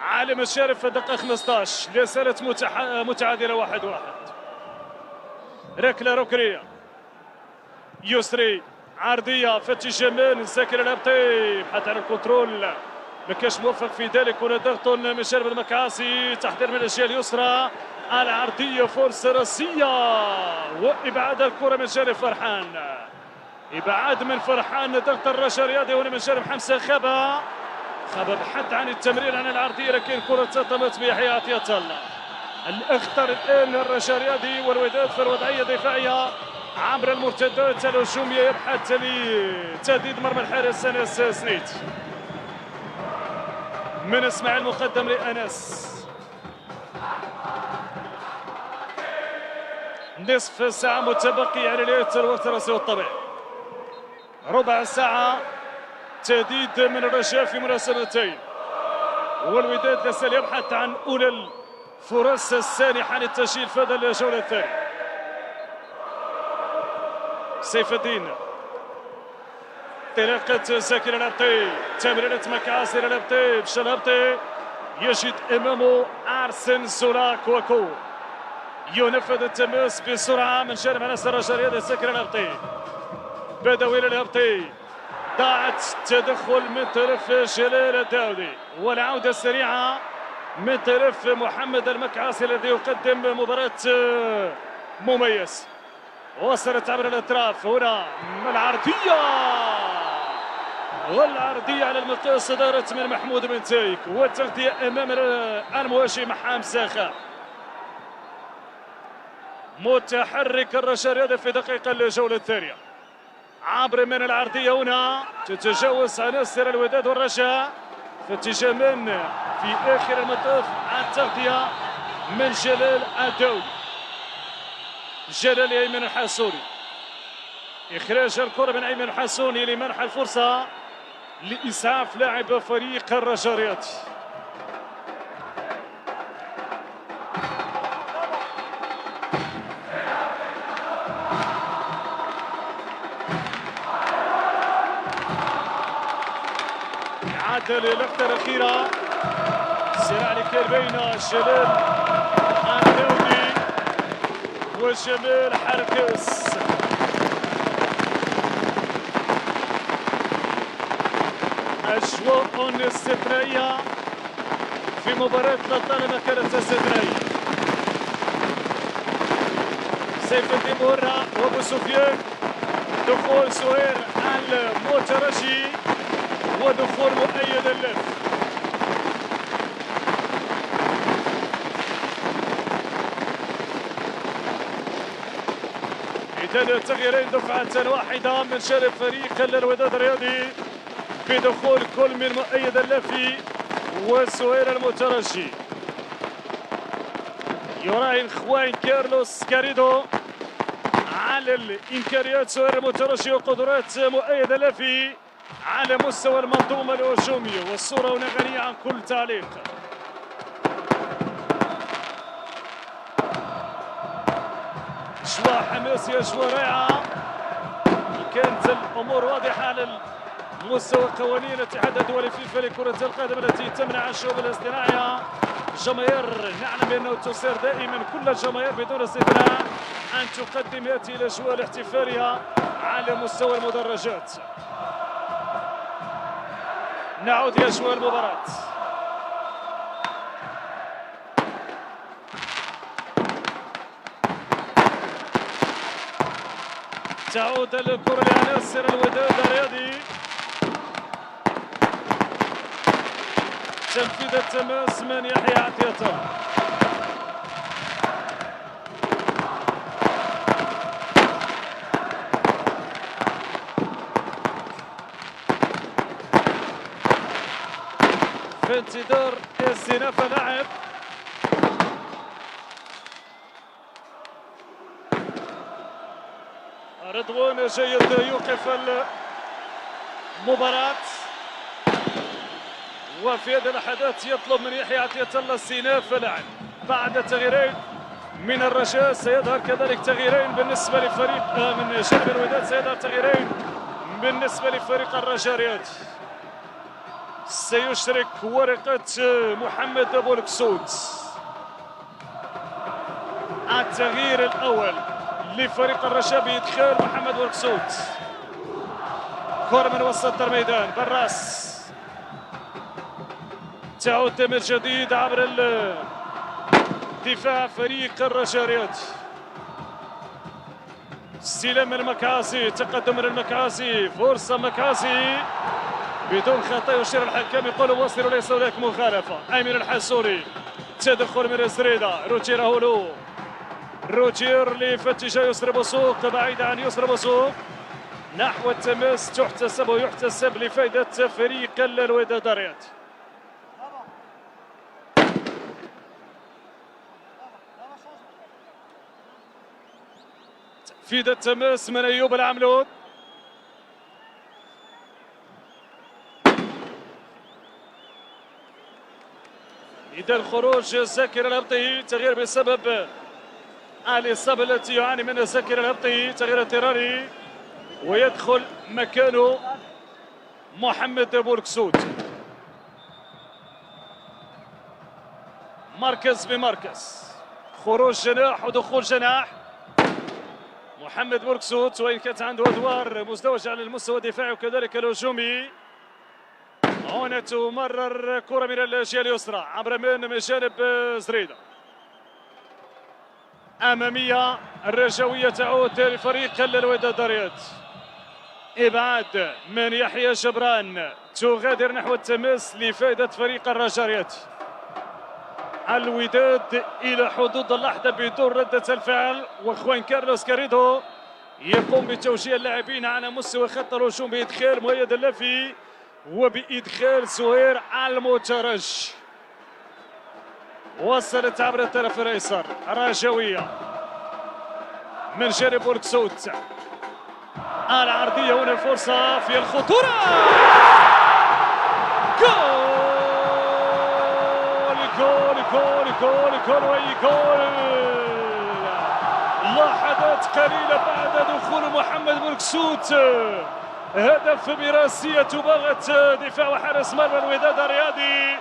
Speaker 1: عالم الشارف في الدقيقة 15 لا زالت متعادلة 1-1. ركلة ركنية يسري عرضية فتي جمال زكي الهبطي بحث عن الكنترول ما كانش موفق في ذلك. هنا ضغط من جانب المكعاسي تحضير من الجهة اليسرى العرضية فرصة راسية وإبعاد الكرة من جانب فرحان. إبعاد من فرحان ضغط الرجاء الرياضي هنا من جانب حمزة خبا بحث عن التمرير عن العرضية لكن الكرة تطمت بيحيى عطية الله. الأخطر الآن الرجاء الرياضي والوداد في الوضعية الدفاعية عبر المرتدات الهجومية يبحث لتهديد مرمى الحارس أنس سنيت من اسماعيل مقدم لأنس. نصف ساعة متبقي على نهاية الوقت الرئيسي والطبيعي. ربع ساعة تهديد من الرجاء في مناسبتين والوداد لازال يبحث عن أولى الفرص السانحة للتسجيل في هذه الجولة الثانية. سيف الدين انطلاقة زكي الهبطي تمريرة مكعاسي الهبطي مشى الهبطي يجد أمامه أرسن سولاكوكو ينفذ التماس بسرعة من جانب عناصر الرجاء الرياضي زكي الهبطي بدوي الهبطي ضاعت تدخل من طرف جلال الداودي والعودة السريعة من طرف محمد المكعاسي الذي يقدم مباراة مميز. وصلت عبر الأطراف هنا العرضية والعرضية على المنطقة صدارة من محمود بن تايك والتغطية أمام المهاجم حمزة خا. متحرك الرجاء الرياضي في دقيقة الجولة الثانية عبر من العرضية هنا تتجاوز عناصر الوداد والرجاء في اتجاه من في آخر المطاف التغطية من جلال الداودي. جلال أيمن الحاسوني إخراج الكرة من أيمن الحاسوني لمنح الفرصة لإسعاف لاعب فريق الرجاء الرياضي. إعادة للقطة الأخيرة صراع اللي كان بين جلال الداودي وجمال حركس. أجواء استثنائية في مباراة لطالما كانت استثنائية. سيف الدين بورا وابو سفيان دخول سهير المترجي ودخول مؤيد اللف. إذن التغييرين دفعة واحدة من جانب فريق الوداد الرياضي بدخول كل من مؤيد اللفي وسهير المترجي. يراهن خوان كارلوس كاريدو على الإمكانيات سهير المترجي وقدرات مؤيد اللفي على مستوى المنظومة الهجومية والصورة هنا غنية عن كل تعليق. أجواء حماسية أجواء رائعة. كانت الأمور واضحة على مستوى قوانين الاتحاد الدولي فيفا لكرة القدم التي تمنع الشؤون الاصطناعية. الجماهير نعلم بأنه تصير دائما كل الجماهير بدون استثناء أن تقدم هذه الأجواء الاحتفالية على مستوى المدرجات. نعود إلى أجواء المباراة. تعود الكرة لعناصر الوداد الرياضي. تنفيذ التماس من يحيى عطية الله. في انتظار استئناف اللاعب. رضوان جيد يوقف المباراة وفي هذه اللحظات يطلب من يحيى عطية الله استئناف اللاعب بعد تغييرين من الرجاء. سيظهر كذلك تغييرين بالنسبة لفريق من جانب الوداد، سيظهر تغييرين بالنسبة لفريق الرجاء الرياضي. سيشرك ورقة محمد بولكسوت. التغيير الأول لفريق الرجاء بإدخال محمد بولكسوت. كرة من وسط الميدان، براس تعود من جديد عبر دفاع فريق الرجاء الرياضي. استلام من المكاسي، تقدم من المكاسي، فرصة مكاسي بدون خطأ. يشير الحكم يقول وصلوا ليس هناك مخالفة. أمين الحسوري، تدخل من زريدة، روجير هولو، روجير لفتش يسرى بوسوق بعيد عن يسرى بوسوق نحو التماس، تحتسب ويحتسب لفائدة فريق الوداد الرياضي. تنفيذ التماس من أيوب العملود. إذا خروج زكي الهبطي، تغيير بسبب الإصابة التي يعاني منها زكي الهبطي، تغيير اضطراري، ويدخل مكانه محمد بولكسوت. مركز بمركز، خروج جناح ودخول جناح. محمد بولكسوت وإن كانت عنده أدوار مزدوجة على المستوى الدفاعي وكذلك الهجومي. هنا تمرر كرة من الجهة اليسرى عبر من جانب زريدة. أمامية الرجوية تعود لفريق الوداد الرياضي. إبعاد من يحيى جبران، تغادر نحو التماس لفائدة فريق الرجاء الرياضي. الوداد إلى حدود اللحظة بدون ردة الفعل، وخوان كارلوس كاريدو يقوم بتوجيه اللاعبين على مستوى خط الهجوم بإدخال مؤيد اللافي وبإدخال زهير المترج. وصلت عبر الطرف الأيسر رجوية من جانب بولكسوت. العرضية هنا فرصة في الخطورة. جول جول جول جول جول وأي جول. لحظات قليلة بعد دخول محمد بولكسوت، هدف براسية باغت دفاع وحارس مرمى الوداد الرياضي.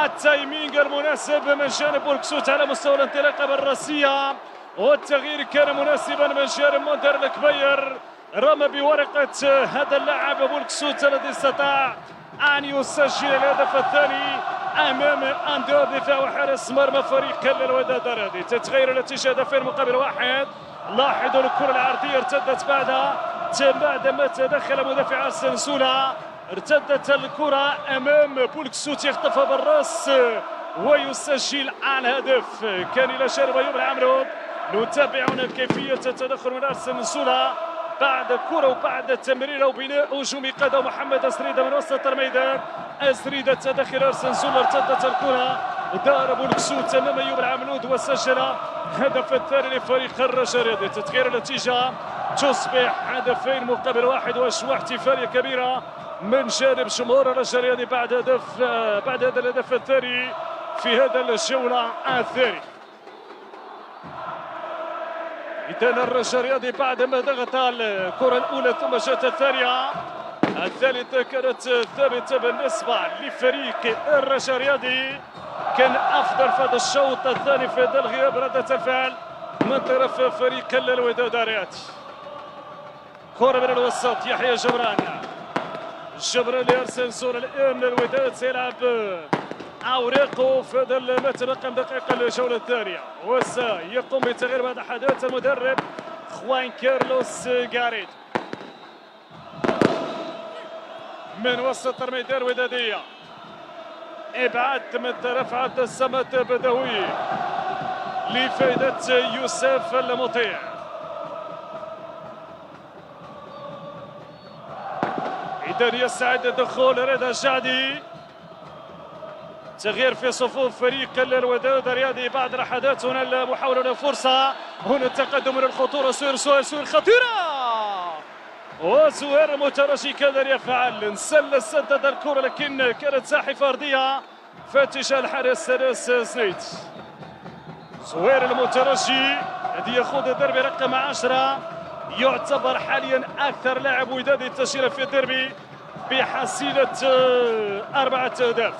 Speaker 1: التايمينج المناسب من جانب بولكسوت على مستوى الانطلاقة بالراسية، والتغيير كان مناسبا من جانب مندر الكبير. رمى بورقة هذا اللاعب بولكسوت الذي استطاع أن يسجل الهدف الثاني أمام أندور دفاع وحارس مرمى فريق الوداد الرياضي. تتغير النتيجة هدفين مقابل واحد. لاحظوا الكرة العرضية ارتدت بعدما تدخل مدافع السنسولة. ارتدت الكرة أمام بولكسوت، يخطفها بالراس ويسجل الهدف. كان إلى جانب أيوب العمرود. نتابع هنا كيفية التدخل من السنسولة بعد كرة وبعد تمريرة وبناء هجومي قاده محمد أسريدة من وسط الميدان. أسريدة تدخل السنسولة، ارتدت الكرة، دار بولكسوت أمام أيوب العمرود وسجل هدف الثاني لفريق الرجاء الرياضي. تتغير النتيجة، تصبح هدفين مقابل واحد، وأجواء احتفالية كبيرة من جانب جمهور الرجاء الرياضي بعد هذا الهدف الثاني في هذا الجولة الثانية. إذا الرجاء الرياضي بعدما ضغط الكرة الأولى ثم جاءت الثانية، الثالثة كانت ثابتة بالنسبة لفريق الرجاء الرياضي. كان أفضل في هذا الشوط الثاني في هذا الغياب ردة الفعل من طرف فريق الوداد الرياضي. كرة من الوسط، يحيى جبران لأرسن صورة. الآن الوداد سيلعب أوراقه في هذا ما تبقى من دقائق الجولة الثانية، وسيقوم بتغيير بعد حدث المدرب خوان كارلوس غاريد. من وسط الميدان الودادية، إبعاد من طرف عبد الصمد بدوي لفائدة يوسف المطيع. إذا يسعد دخول رضا الجعدي. تغيير في صفوف فريق الوداد الرياضي بعد لحظات. هنا المحاولة لفرصة، هنا التقدم من الخطورة. سوير خطيرة، وسوير المترجي كذا يفعل، سدد الكرة لكن كانت ساحفة أرضية فاتجاه الحارس سنيت. زوير المترجي الذي يخوض الدربي رقم 10 يعتبر حاليا اكثر لاعب ودادي تسجيلا في الدربي بحصيله 4 أهداف.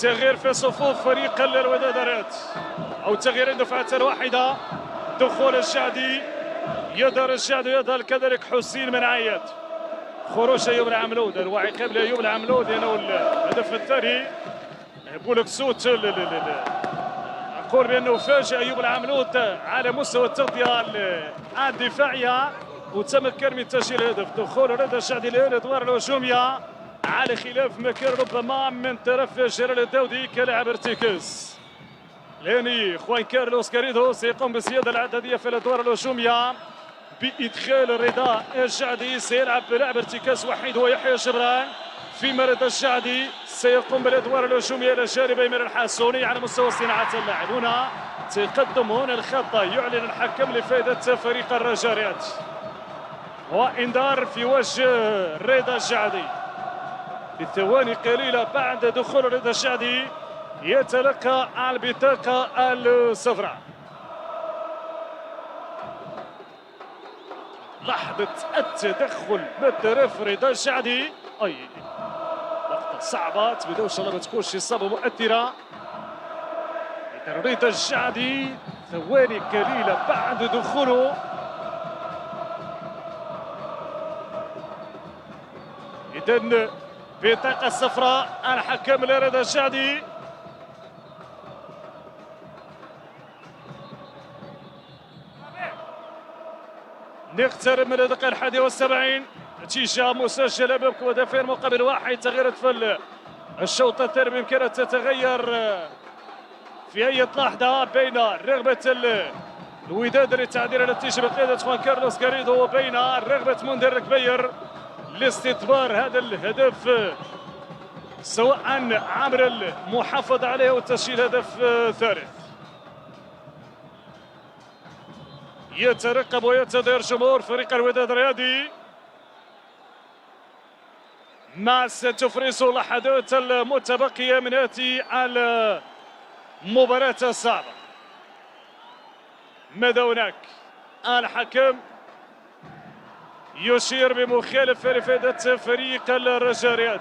Speaker 1: تغيير في صفوف فريق الوداد الرياض، او تغييرين دفعه واحده. دخول الشعدي، يظهر الشعدي يظهر كذلك حسين من عياد. خروج ايوب العملود، الوعي لايوب العملود لانه الهدف الثاني بولكسوت نقول بانه فاجئ ايوب العملود على مستوى التغطيه الدفاعيه وتمكن من تسجيل الهدف. دخول رضا الشعدي للادوار الهجوميه على خلاف ما كان ربما من طرف جلال الداودي كلاعب ارتكاز. لاني خوان كارلوس كاريدو سيقوم بالسياده العدديه في الادوار الهجوميه بادخال رضا الشعدي. سيلعب بلاعب ارتكاز وحيد هو يحيى جبران، فيما رضا الشعدي سيقوم بالادوار الهجوميه الى جانب ايمن الحاسوني على مستوى صناعه اللعب. هنا تقدم هنا الخطه يعلن الحكم لفائده فريق الرجاء، وانذار في وجه رضا الشعدي. بثواني قليله بعد دخول رضا الشعدي يتلقى البطاقه الصفراء. لحظه التدخل من طرف رضا الشعدي، اي لقطه صعبه تبدو ان شاء الله ما تكونش اصابه مؤثره. رضا الشعدي ثواني قليله بعد دخوله اذا بطاقه صفراء الحكم لرضا الشعدي. نقترب من الدقيقة 71، نتيجة مسجلة بمكم هدفين مقابل واحد. تغييرات في الشوط الثاني بإمكانها تتغير في أي لحظة بين رغبة الوداد لتعديل النتيجة بقيادة خوان كارلوس كاريدو وبين رغبة منذر الكبير لاستثمار هذا الهدف سواء عبر المحافظة عليه وتسجيل هدف ثالث. يترقب وينتظر جمهور فريق الوداد الرياضي ما ستفرز اللحظات المتبقية من هذه المباراة الصعبة. ماذا هناك؟ الحكم يشير بمخالف لفائدة فريق الرجاء الرياض.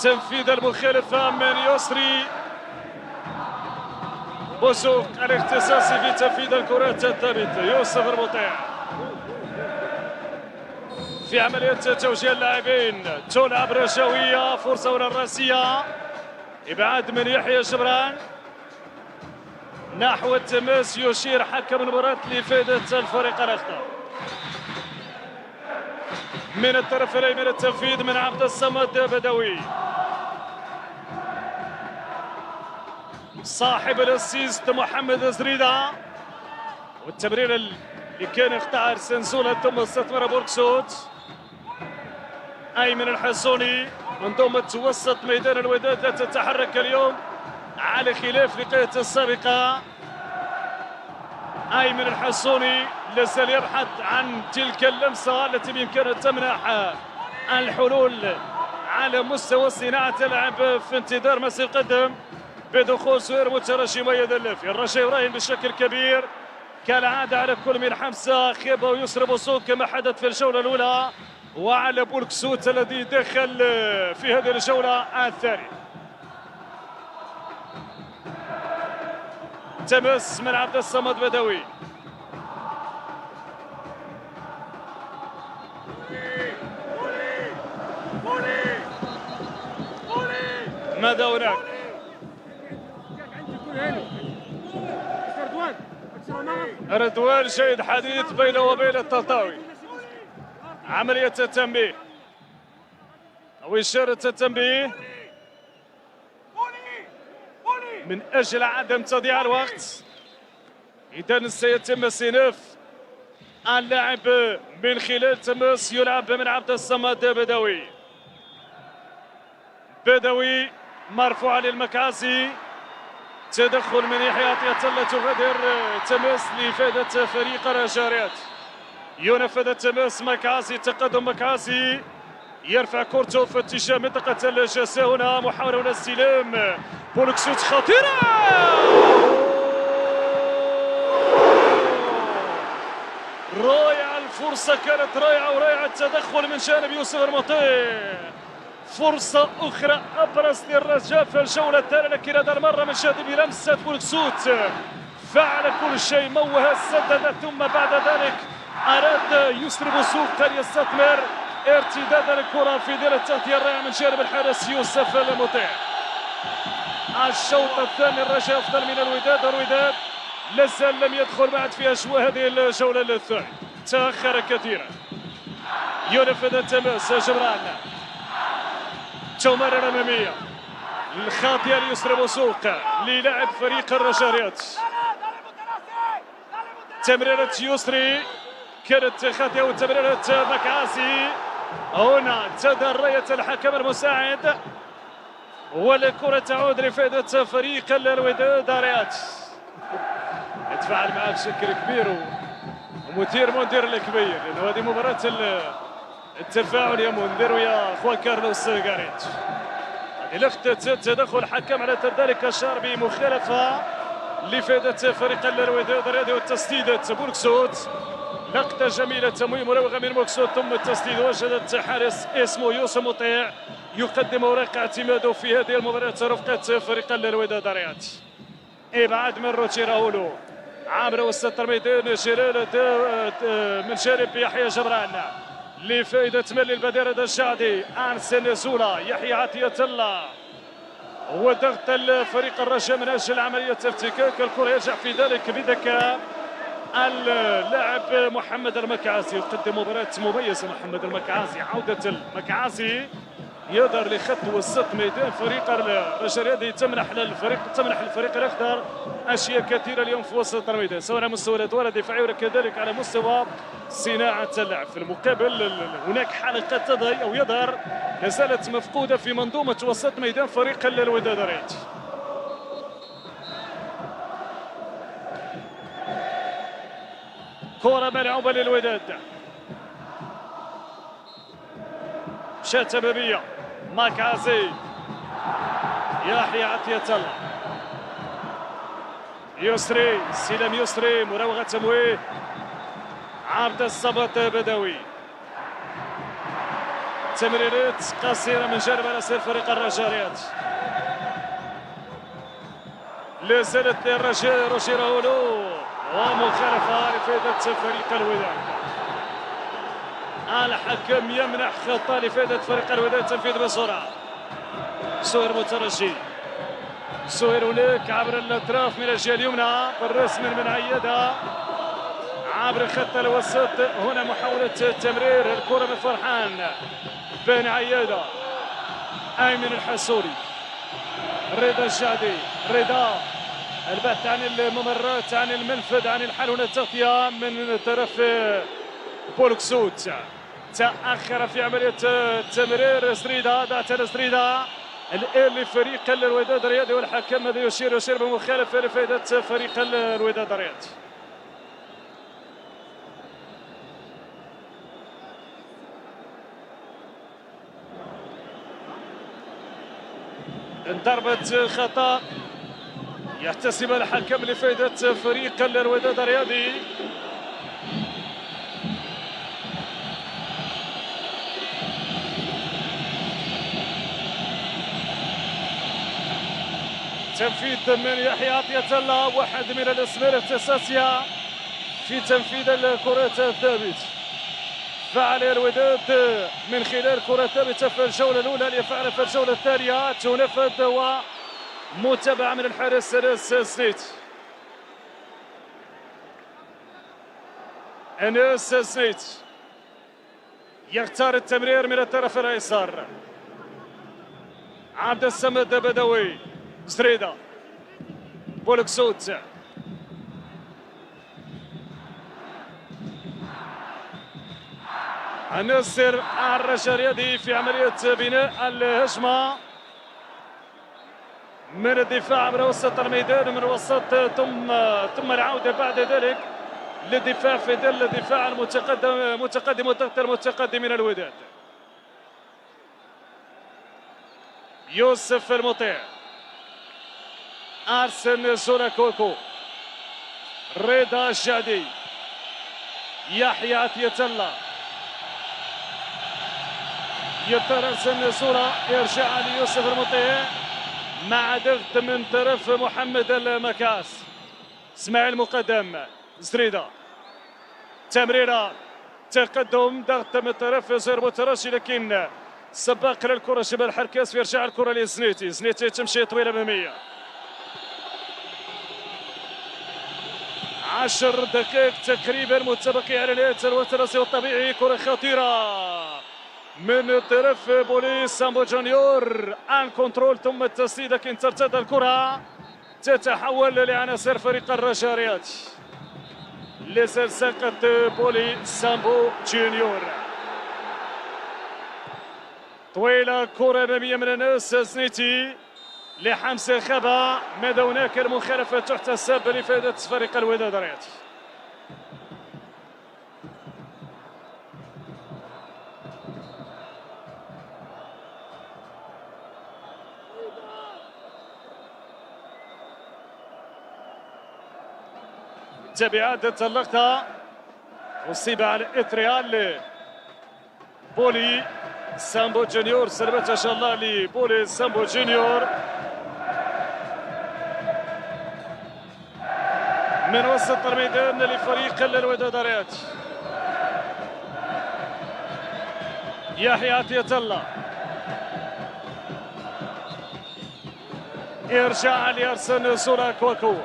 Speaker 1: تنفيذ المخالفة من يسري بوسوق الاختصاصي في تنفيذ الكرات الثابتة يوسف المطيع في عملية توجيه اللاعبين. تلعب رجاوية، فرصة هنا الراسية، إبعاد من يحيى جبران نحو التماس. يشير حكم المباراة لفائدة الفريق الأخضر. من الطرف الأيمن التنفيذ من عبد الصمد بدوي صاحب الاسيست محمد زريدة، والتمرير اللي كان اختار سنسولا ثم استثمر بوركسوت. ايمن الحصوني منظومة وسط ميدان الوداد لا تتحرك اليوم على خلاف لقاءات السابقة. ايمن الحصوني لازال يبحث عن تلك اللمسة التي بامكانها تمنح الحلول على مستوى صناعة اللعب في انتظار ما سيقدم بدخول سوير مترجي ميد اللافي. الرجاء يراهن بشكل كبير كالعادة على كل من حمزة خيبة ويسرى بوصول كما حدث في الجولة الأولى، وعلى بولكسوت الذي دخل في هذه الجولة الثانية. تمس من عبد الصمد بدوي، ماذا هناك؟ رضوان شهد حديث بينه وبين التطاوي. عملية التنبيه أو إشارة التنبيه من أجل عدم تضييع الوقت. إذن سيتم استئناف اللعب من خلال تماس يلعب من عبد الصمد بدوي. بدوي مرفوعة للمكعسي، تدخل من يحيى عطية الله تغادر تماس لإفادة فريق الرجاء. ينفذ التماس مكعاسي، تقدم مكعاسي يرفع كورته في اتجاه منطقة الجزاء. هنا محاولة هنا استلام بولكسوت خطيرة، رائعة الفرصة، كانت رائعة ورائعة التدخل من جانب يوسف المطيع. فرصة أخرى أبرز للرجاء في الجولة الثانية، لكن هذا المرة من جانب لمسة بولكسوت فعل كل شيء، موه سدد، ثم بعد ذلك أراد يسري بوسوق أن يستثمر ارتداد الكرة في دير التغطية الرائعة من جانب الحارس يوسف المطيع. الشوط الثاني الرجاء أفضل من الوداد، الوداد لازال لم يدخل بعد في أجواء هذه الجولة الثانية، تأخر كثيرا. ينفذ التماس جبران، تمرر الأمامية الخاطئة ليسري بوسوق للاعب فريق الرجاء. تمريرة يسري كانت خاطئة وتمريرة مكعاسي. هنا تدار راية الحكم المساعد والكرة تعود لفائدة فريق الوداد رياض. يتفاعل معه بشكل كبير ومثير منذر الكبير، لأنه هذه مباراة التفاعل يا منذر ويا خوان كارلوس غاريت. هذه لقطة تدخل الحكم على ذلك أشار بمخالفة لفائدة فريق الوداد رياض والتسديدة بولكسوت. لقطة جميلة، تمويه مراوغة من بولكسوت ثم التسديد، وجدت حارس اسمه يوسف مطيع يقدم اوراق اعتماده في هذه المباراة رفقة فريق الوداد رياض. ابعاد من روتشي راولو عامر وسط الميدان، جلالة من جانب يحيى جبران لفائدة ملي البديرة الشعدي. انس نزولا، يحيى عطية الله، وضغط الفريق الرجاء من اجل عملية افتكاك الكرة، يرجع في ذلك بذكاء اللاعب محمد المكعاسي. يقدم مباراة مميزة محمد المكعاسي، عودة المكعاسي يقدر لخط وسط ميدان فريق الرجاء، تمنح الفريق الاخضر اشياء كثيره اليوم في وسط الميدان، سواء على مستوى الادوار الدفاعيه وكذلك على مستوى صناعه اللعب. في المقابل هناك حلقه تضيع او يظهر لا زالت مفقوده في منظومه وسط ميدان فريق الوداد رياض. كره ملعوبه للوداد، مشات اماميه مكعاسي، يحيى عطية الله، يسري، سلام يسري، مراوغة تمويه، عبد الصمد بدوي. تمريرات قصيرة من جانب رأس فريق الرجاء رياض. لا زالت للرجاء روجي راولو، ومخالفة لفائدة فريق الوداد. الحكم يمنح خطة لفائدة فريق الوداد، تنفيذ بسرعة. سهير مترجي، سهير هناك عبر الاطراف من الجهه اليمنى بالراس من عيادة عبر خط الوسط. هنا محاولة تمرير الكرة من فرحان بن عيادة، ايمن الحسوري، رضا الجعدي، رضا البحث عن الممرات، عن المنفذ، عن الحل. هنا التغطية من طرف بولكسوت، تأخر في عملية التمرير. سريدا، ضاعت سريدا الآن لفريق الوداد الرياضي، والحكم الذي يشير بمخالفة لفائدة فريق الوداد الرياضي. ضربة خطأ يحتسب الحكم لفائدة فريق الوداد الرياضي. تنفيذ من يحيى عطية الله، واحد من الاسماء الاختصاصية في تنفيذ الكرات الثابت. فعل الوداد من خلال كرة ثابتة في الجولة الأولى ليفعل في الجولة الثانية، تنفذ ومتابعة من الحارس أنس سنيت. أنس سنيت يختار التمرير من الطرف الأيسر. عبد الصمد بدوي، سريدا، بولكسوت، النصر الرجاء الرياضي في عملية بناء الهجمة من الدفاع من وسط الميدان، من وسط ثم العودة بعد ذلك للدفاع في ظل الدفاع متقدم والضغط المتقدم من الوداد. يوسف المطيع، أرسن سولاكوكو، رضا الجعدي، يحيى عطية الله، يضطر أرسن سورة، يرجع ليوسف المطيع مع ضغط من طرف محمد المكاس. اسماعيل مقدم، زريدة، تمريرة، تقدم، ضغط من طرف زير مترجي، لكن سباق للكرة شبه الحركاس، ويرجع الكرة لزنيتي. زنيتي تمشي طويلة أمامية. 10 دقائق تقريبا متبقية على نهاية الوقت الرئيسي والطبيعي. كرة خطيرة من طرف بوليس سامبو جونيور، ان كنترول ثم التسديد، لكن ترتد الكرة تتحول لعناصر فريق الرجاء الرياضي. لازال ساقط بولي سامبو جونيور. طويلة، كرة أمامية من الناس، زنيتي لحمزة خبا. ماذا هناك المخالفة تحتسب لفائدة فريق الوداد الرياضي. تبعات اللقطة أصيب على إثرها بولي سامبو جونيور. سلامات إن شاء الله لبولي سامبو جونيور. من وسط الميدان لفريق الوداد الرياضي. يحيى عطية الله، يرجع لأرسن سولاكوكو،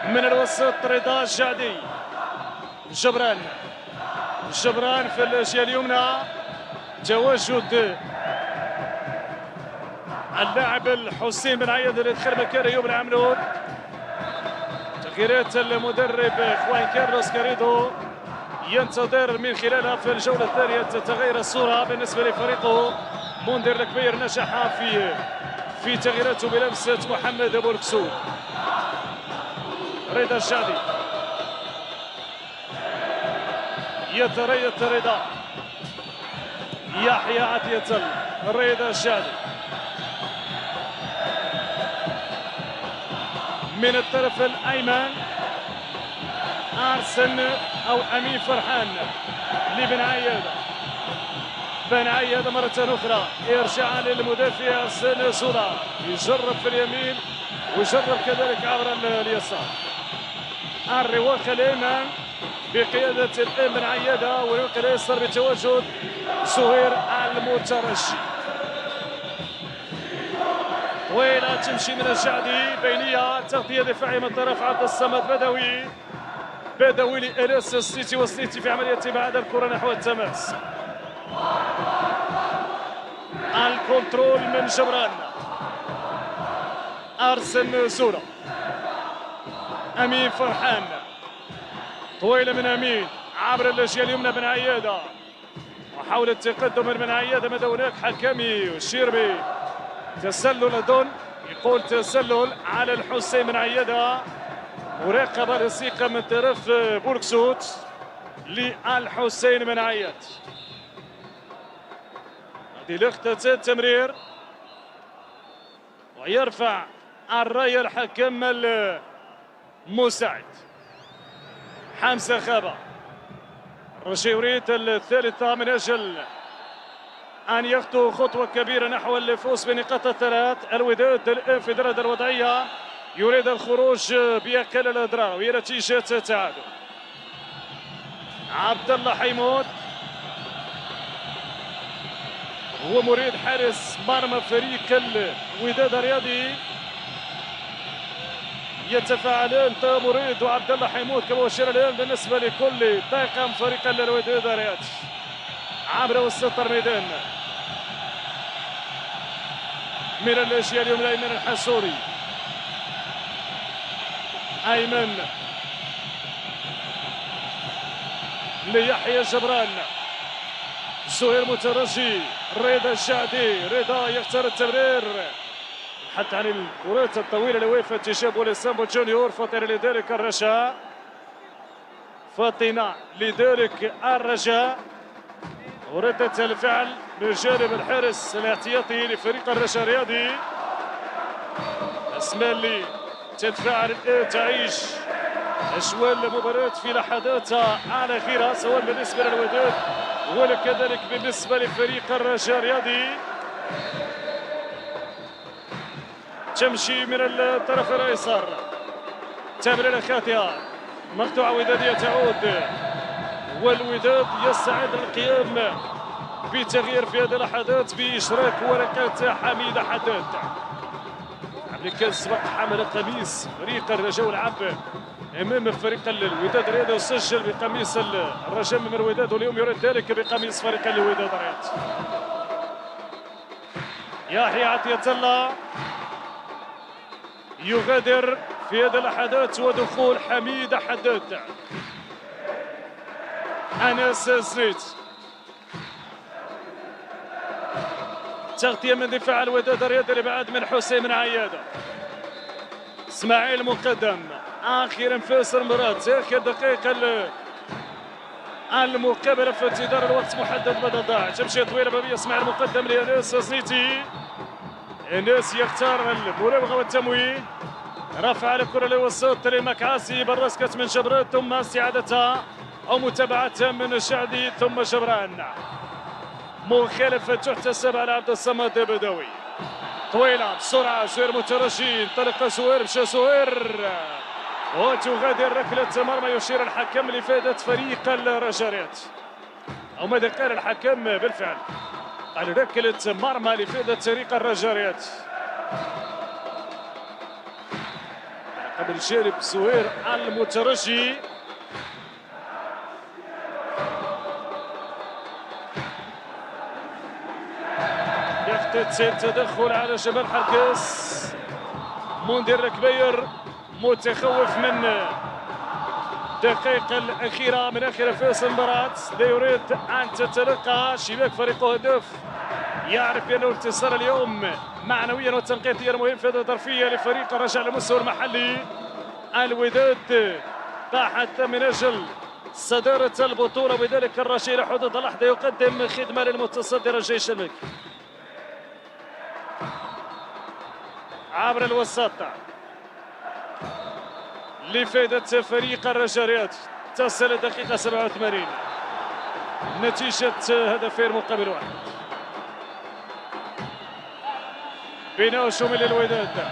Speaker 1: من الوسط رضا الجعدي، جبران في الجهة اليمنى، تواجد اللاعب الحسين بن عياد اللي دخل مكان ايوب العملود. تغييرات المدرب خوان كارلوس كاريدو ينتظر من خلالها في الجولة الثانية تتغير الصورة بالنسبة لفريقه. منذر الكبير نجح في تغييراته بلمسة محمد أبو الكسود. رضا الجعدي يتريث رضا، يحيى عطية الله، رضا الجعدي من الطرف الأيمن، أرسن أو أمين فرحان لبن عيادة. بن عيادة مرة أخرى يرجع للمدافع أرسن سولا، يجرب في اليمين ويجرب كذلك عبر اليسار. الرواق الأيمن بقيادة الإم بن عيادة، والرواق الأيسر بتواجد سهير المترجي. وين تمشي من الجعدي، بينية تغطية دفاعية من طرف عبد الصمد بدوي لإناس السيتي، والسيتي في عملية بعد الكرة نحو التماس. الكنترول من جبران، أرسن سورة، أمين فرحان، طويلة من أمين عبر الجهة اليمنى بن عيادة، محاولة تقدم من بن عيادة. ماذا هناك حكمي يشير بتسلل أظن، يقول تسلل على الحسين بن عيادة. مراقبة لصيقة من طرف بوركسوت للحسين بن عياد. هذه لقطة التمرير، ويرفع الراية الحكم المساعد حمزة خابا. الرجاء يريد الثالثة من أجل أن يخطو خطوة كبيرة نحو الفوز بنقاط الثلاث. الوداد الآن في درجة الوضعية يريد الخروج بأقل الأضرار وهي نتيجة تعادل. عبد الله حيمود هو مريد حارس مرمى فريق الوداد الرياضي. يتفاعلان مريد وعبد الله حيمود كما أشار الآن بالنسبة لكل طاقم فريق الوداد الرياضي عبر وسط الميدان. من الجهة اليمنى أيمن الحسوري، أيمن ليحيى جبران، سهير مترجي، رضا الجعدي، رضا يختار التمرير بحث عن الكرات الطويله لويفا تجاب لسامبو جونيور. فاطمه لذلك الرجاء، فاطمه لذلك الرجاء، وردة الفعل من جانب الحارس الاحتياطي لفريق الرجاء الرياضي. اسماء اللي تتفاعل الان تعيش اجواء المباراه في لحظاتها الاخيره، سواء بالنسبه للوداد وكذلك بالنسبه لفريق الرجاء الرياضي. تمشي من الطرف الايسر، تمريره خاطئه مقطوعه وداديه تعود، والوداد يستعد للقيام بتغيير في هذه اللحظات باشراك ورقات حميده حداد. اللي كان سبق حامل قميص فريق الرجاء ولعب امام فريق الوداد الرياضي وسجل بقميص الرجاء من الوداد، واليوم يرد ذلك بقميص فريق الوداد الرياضي. يحيى عطية الله يغادر في هذه اللحظات ودخول حميده حداد. انس زريت، تغطيه من دفاع الوداد الرياضي لبعد من حسين بن عياده. اسماعيل مقدم، اخيرا فاسر مراد، اخر دقيقه المقابله في انتظار الوقت محدد بدا ضاع. تمشي طويله بابيه اسماعيل مقدم لانس زنيتي. انس يختار المراوغه والتمويه، رفع الكره للوسط لمكعاسي، براسكت من جبران ثم استعادتها او متابعتها من شعدي ثم جبران. مخالفه تحتسب على عبد الصمد بدوي. طويله بسرعه زهير مترجي، انطلق زهير، مشى زهير وتغادر ركله مرمى. يشير الحكم لفائده فريق الرجاءات، او ماذا قال الحكم؟ بالفعل قال ركله مرمى لفائده فريق الرجاءات. قبل جانب زهير المترجي. يفتت تدخل على جبل حركس. منذر الكبير متخوف من الدقائق الأخيرة من آخر فاس المباراة، لا يريد أن تتلقى شباك فريقه هدف. يعرف بأنه الانتصار اليوم معنويا وتنقيطيا مهم في هذه الظرفية لفريق الرجاء على المستوى المحلي. الوداد باحث من أجل صدارة البطولة، وبذلك الرجاء إلى حدود اللحظة يقدم خدمة للمتصدر الجيش الملكي عبر الوساطة لفائدة فريق الرجاء الرياضي. تصل الدقيقة 87 نتيجة هدفين مقابل واحد. بناء شمل الوداد،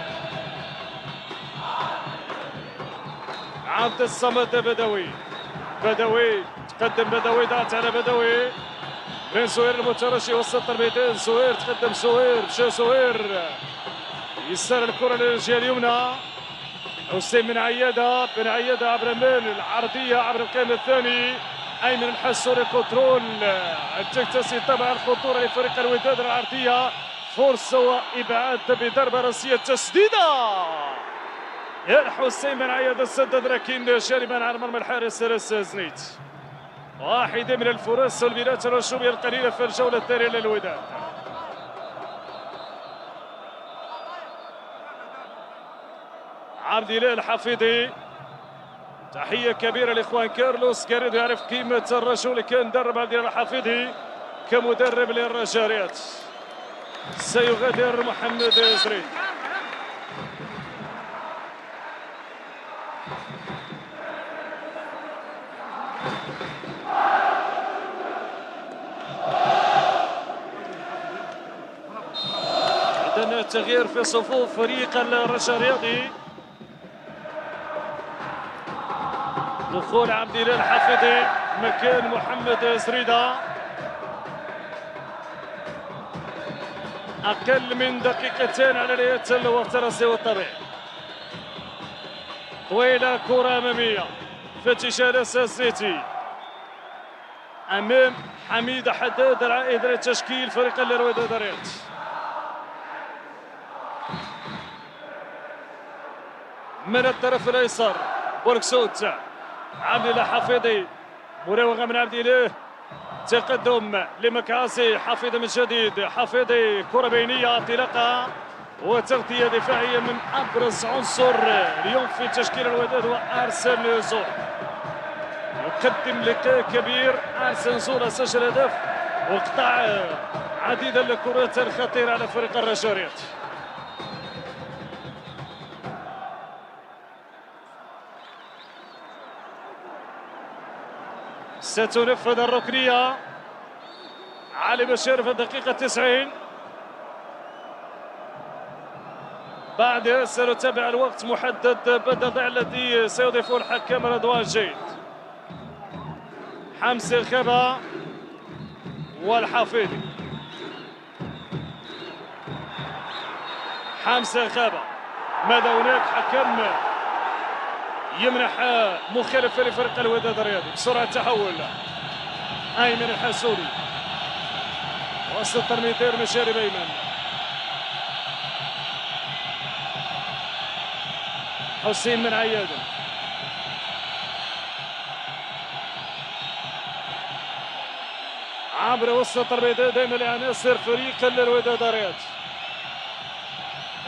Speaker 1: عبد الصمد بدوي تقدم، بدوي ضغط على بدوي من زهير المترجي وسط الميدان. زهير تقدم، زهير مشى، زهير يسار الكرة للجهة اليمنى. حسين بن عيادة عبر المان العرضية عبر القائم الثاني. أيمن الحسوري كنترول تكتسي طبعا الخطورة لفريق الوداد. العرضية فرصة وإبعاد بضربة رأسية، تسديدة حسين بن عيادة سدد لكن جانبا على مرمى الحارس زنيت. واحدة من الفرص والبدايات الهجومية القليلة في الجولة الثانية للوداد. عبد الله الحفيظي، تحية كبيرة لإخوان كارلوس كاريدو، يعرف قيمة الرجل اللي كان درب عبد الله الحفيظي كمدرب للرجاءات. سيغادر محمد زريد. عندنا تغيير في صفوف فريق الرجاء الرياضي. دخول عبد الله الحفيظي مكان محمد زريدة. أقل من دقيقتين على نهاية الوقت الرئيسي والطبيعي. طويلة كرة أمامية في اتجاه الزيتي أمام حميد حداد العائد لتشكيل فريق الوداد الرياضي. من الطرف الأيسر بوركسوت، عبد الله حفيظي، مراوغة من عبد الله، تقدم لمكاسي، حفيظي من جديد، حفيظي كرة بينية انطلاقة وتغطية دفاعية من أبرز عنصر اليوم في تشكيل الوداد هو أرسن زولا. يقدم لقاء كبير. أرسن زولا سجل هدف وقطع عديد الكرات الخطيرة على فريق الرجاء. ستنفذ الركنية علي بشير في الدقيقة 90. بعدها سنتابع الوقت محدد بدل ضع الذي سيضيفه الحكم رضوان جيد. حمزة الخبا والحفيدي. حمزة الخبا. ماذا هناك؟ حكم يمنح مخالفة لفريق الوداد الرياضي. بسرعة تحول أيمن الحسوني وسط الميدان من جانب أيمن. حسين من عياد. عبر وسط الميدان دائما لعناصر فريق الوداد الرياضي.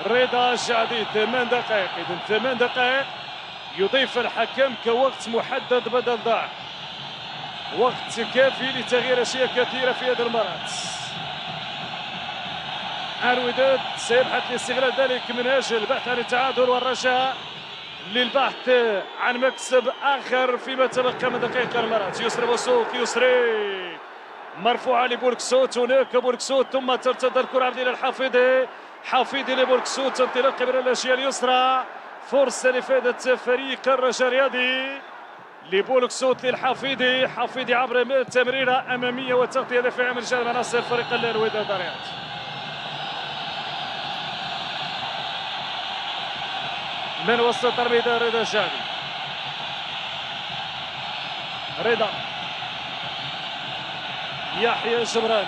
Speaker 1: رضا الجعدي 8 دقائق. إذن 8 دقائق يضيف الحكم كوقت محدد بدل ضاع. وقت كافي لتغيير أشياء كثيرة في هذه المباراة. الوداد سيبحث لاستغلال ذلك من أجل البحث عن التعادل والرجاء للبحث عن مكسب آخر فيما تبقى من دقائق المباراة. يسري بوسوق. يسري مرفوعة لبولكسوت. هناك بولكسوت ثم ترتد الكرة عبد الله الحفيدي. حفيدي لبولكسوت. انطلاقة من الأشياء اليسرى. فرصة لفائدة فريق الرجاء الرياضي. لبولكسوت للحفيدي. حفيدي عبر تمريرة أمامية وتغطية دفاعية من جانب عناصر فريق الوداد الرياضي. من وسط الميدان رضا الجعدي. رضا. يحيى جبران.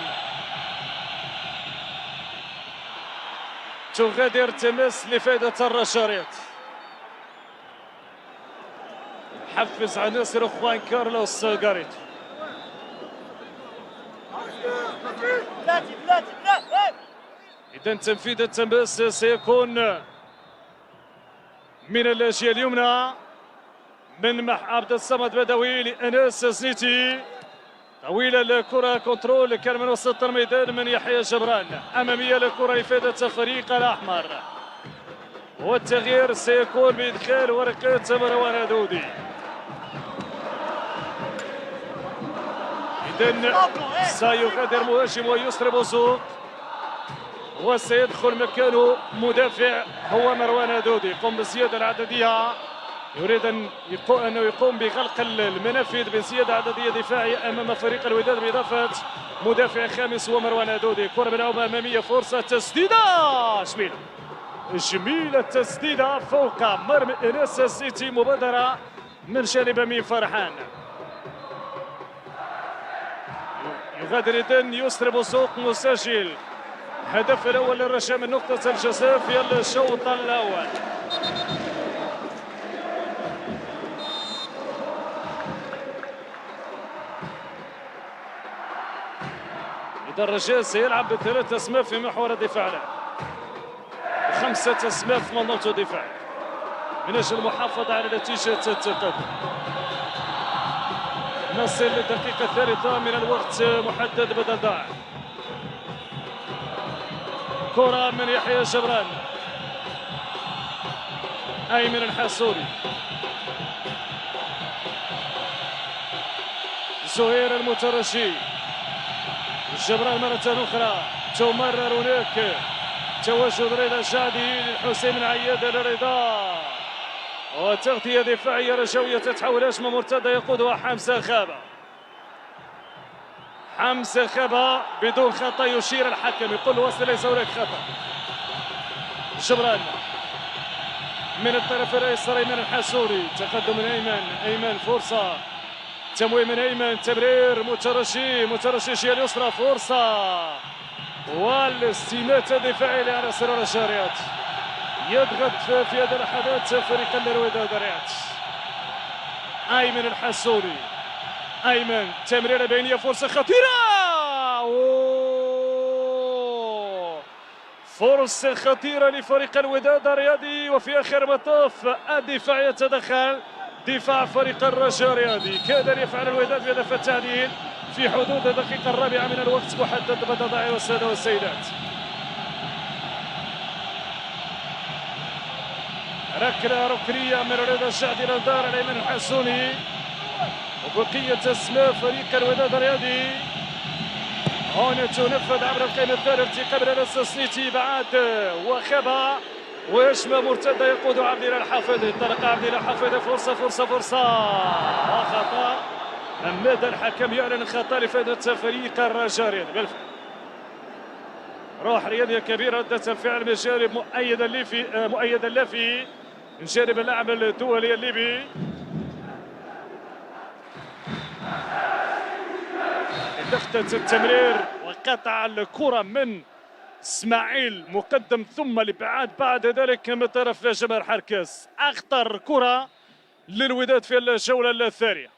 Speaker 1: تغادر تمس لفائدة الرجاء. حفز عناصر خوان كارلوس غاريتو. إذا تنفيذ التماس سيكون من اللاجئة اليمنى من عبد الصمد بدوي لأناس زنيتي. طويلة الكرة كنترول كان من وسط الميدان من يحيى جبران. أمامية الكرة لفائدة فريق الأحمر. والتغيير سيكون بإدخال ورقة مروان دودي. إذن سيغادر مهاجم ويسري بوزوق وسيدخل مكانه مدافع هو مروان دودي. يقوم بالزيادة العددية. يريد أنه يقوم بغلق المنافذ بزيادة عددية دفاعية أمام فريق الوداد بإضافة مدافع خامس هو مروان دودي. كرة ملعوبة أمامية. فرصة تسديدة جميلة. جميلة التسديدة فوق مرمى إناس السيتي. مبادرة من جانب أمين فرحان. يغادر إذن يسري بوسوق مسجل هدف الأول للرجاء من نقطة الجزاء في الشوط الأول. إذا الرجاء سيلعب بثلاث أسماء في محور الدفاع له. 5 أسماء في منظومة الدفاع من أجل المحافظة على نتيجة التقدم. نصل للدقيقة 3 من الوقت محدد بدل ضاع. كرة من يحيى جبران. أيمن الحسوني. زهير المترجي. جبران مرة أخرى. تمرر هناك تواجد رضا الجعدي للحسين من عياد لرضا. وتغطية دفاعية رجوية تتحول هجمة مرتدة يقودها حمزة الخابا. حمزة الخابا بدون خطأ يشير الحكم يقول وصل ليس هناك خطأ. جبران من الطرف الايسر ايمن الحسوني. تقدم من ايمن فرصة تمويه من ايمن. تمرير مترشي جهة اليسرى. فرصة والاستماتة الدفاعية لعناصر الرجاء. يضغط في هذه اللحظات فريق الوداد الرياضي. ايمن الحسوني. ايمن تمريره بينيه. فرصه خطيره. فرصة خطيرة لفريق الوداد الرياضي، وفي آخر المطاف الدفاع يتدخل، دفاع فريق الرجاء الرياضي. كاد أن يفعل الوداد بهدف التعديل في حدود الدقيقة الرابعة من الوقت محدد بالتضاع والسادة والسيدات. ركلة ركنية من رضا الشعبي إلى الدار الأيمن الحسوني، وبقية أسماء فريق الوداد الرياضي هنا تنفذ عبر القائم الثالث قبل السنيتي بعد وخبا ويشمى مرتدة يقود عبد الله الحافظ. انطلق عبد الله الحافظ، فرصة وخطأ. ماذا الحكم يعلن خطأ لفائدة فريق الرجاء الرياضي. بالفعل روح رياضية كبيرة، ردة الفعل من جانب مؤيد اللافي من جانب اللاعب الدولي الليبي. لفتة التمرير وقطع الكرة من اسماعيل مقدم، ثم الابعاد بعد ذلك من طرف جمال حركاس. اخطر كرة للوداد في الجولة الثانية.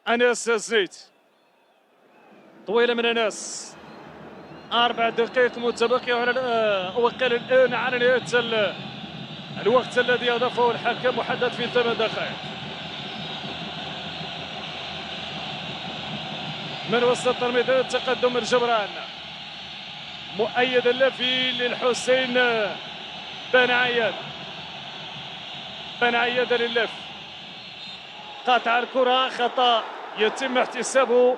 Speaker 1: انس الزيت طويلة من انس، 4 دقائق متبقية وقال الان على نهاية الوقت الذي اضافه الحكم، محدد في 8 دقائق. من وسط الميدان تقدم الجبران، مؤيد اللافي للحسين بن عياد للف، قاطع الكرة، خطأ يتم احتسابه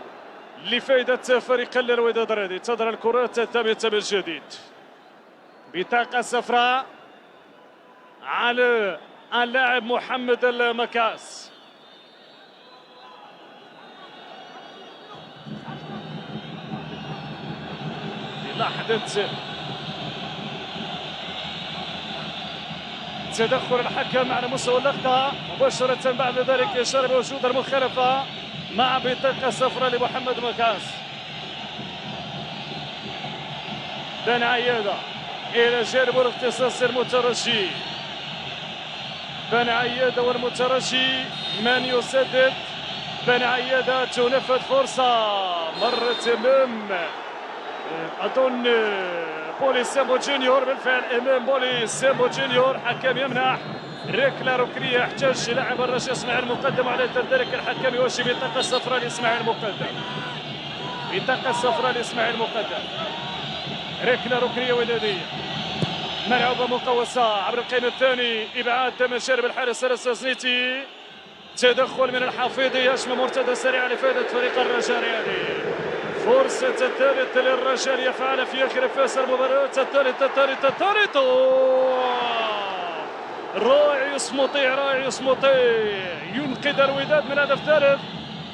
Speaker 1: لفائدة فريق الوداد الرياضي. تظهر الكرة الثابتة من جديد، بطاقة صفراء على اللاعب محمد المكاس. لحظة تدخل الحكم على مستوى اللقطة، مباشرة بعد ذلك إشارة بوجود المخالفة مع بطاقة صفراء لمحمد مكاس. بن عيادة إلى جانب الاختصاص المترجي، بن عيادة والمترجي من يسدد. بن عيادة تنفذ فرصة، مرت أمام أظن بولي سامبو جونيور، بالفعل أمام بولي سامبو جونيور. حكم يمنح ركلة ركنية، يحتاج لاعب الرجاء اسماعيل المقدم، على ذلك الحكم يوجه بطاقة صفراء لاسماعيل المقدم، بطاقة صفراء لاسماعيل المقدم. ركلة ركنية ودادية ملعوبة مقوسة عبر القائم الثاني، إبعاد من جانب الحارس السنيتي، تدخل من الحفيظي، يشمل مرتدى سريع لفائدة فريق الرجاء الرياضي. فرصة الثالث للرجاء يفعل في آخر فاس المباراة. الثالث رائع يصمطي ينقذ الوداد من هدف ثالث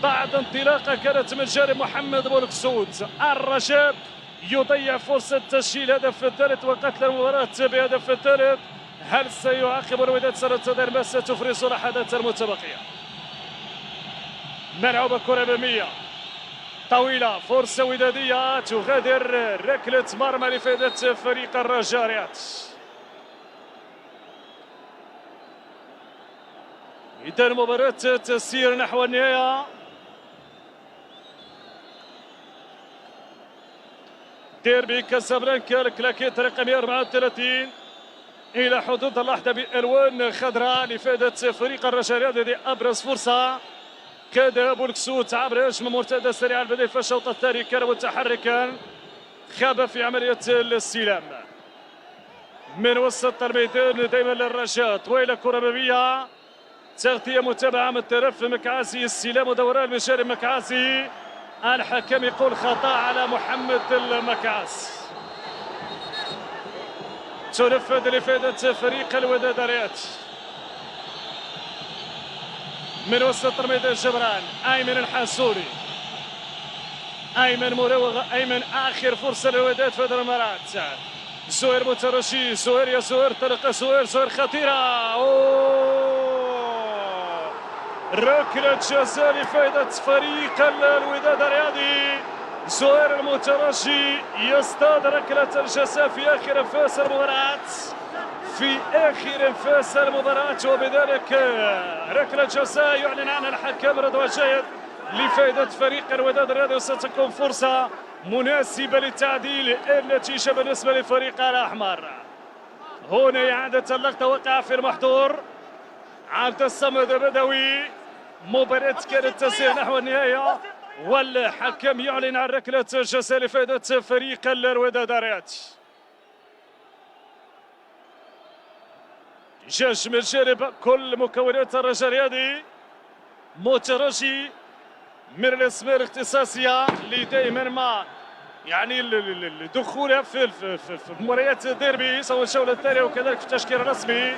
Speaker 1: بعد انطلاقة كانت من جانب محمد بولكسود. الرجاء يضيع فرصة تسجيل هدف الثالث وقتل المباراة بهدف الثالث. هل سيعاقب الوداد؟ سننتظر ما ستفرز الأحداث المتبقية. ملعوبة كرة أمامية طويلة، فرصة ودادية تغادر ركلة مرمى لفائدة فريق الرجاء. إذا المباراة تسير نحو النهاية. ديربي كازابلانكا، الكلاكيت رقم 34 إلى حدود اللحظة بألوان خضراء لفائدة فريق الرجاء. هذه أبرز فرصة كاد بولكسوت عبر هجمة مرتدة سريعة البداية في الشوط الثاني، كان متحركا، خاب في عملية الاستلام من وسط الميدان دائما للرجاء. طويلة كرة أمامية، تغطية متابعة من طرف مكعاسي، استلام ودوران من جانب مكعاسي. الحكم يقول خطأ على محمد المكعاس. تنفذ لفائدة فريق الوداد الرياضي. من وسط الميدان جبران، أيمن الحاسوري، أيمن مراوغة، أيمن آخر فرصة للوداد في هذه المباراة. زهير مترشي، زهير يا زهير، طلق زهير خطيرة. ركلة جزاء لفائدة فريق الوداد الرياضي. زهير المترجي يصطاد ركلة الجزاء في آخر أنفاس المباراة، في آخر أنفاس المباراة، وبذلك ركلة جزاء يعلن عنها الحكم رضوان جيد لفائدة فريق الوداد الرياضي. وستكون فرصة مناسبة للتعديل النتيجة بالنسبة للفريق الأحمر. هنا إعادة اللقطة وقع في المحظور. عبد الصمد بدوي، مباراة كانت تسير نحو النهاية والحكم يعلن عن ركلة جزاء لفائدة فريق الودادات. جاش من جانب كل مكونات الرجاء الرياضي، مترجي من الاسماء الاختصاصية اللي دائما ما يعني دخولها في مباريات الديربي سواء الجولة الثانية وكذلك في التشكيل الرسمي،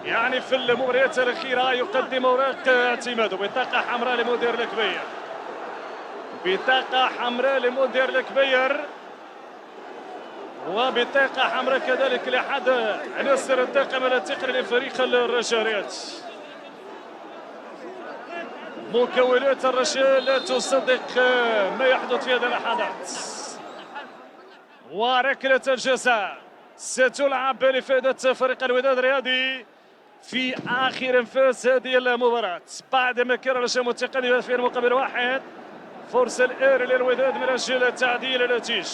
Speaker 1: يعني في المباريات الأخيرة يقدم أوراق اعتماده. بطاقة حمراء لمدير الكبير، بطاقة حمراء لمدير الكبير، وبطاقة حمراء كذلك لأحد عناصر الطاقم التقني لفريق الرجاء. مكونات الرجاء لا تصدق ما يحدث في هذه اللحظات. وركلة الجزاء ستلعب لفائدة فريق الوداد الرياضي في آخر انفاس هذه المباراة بعد ما كان الرجاء متقدم في مقابل واحد. فرصة الآن للوداد من أجل تعديل النتيجة.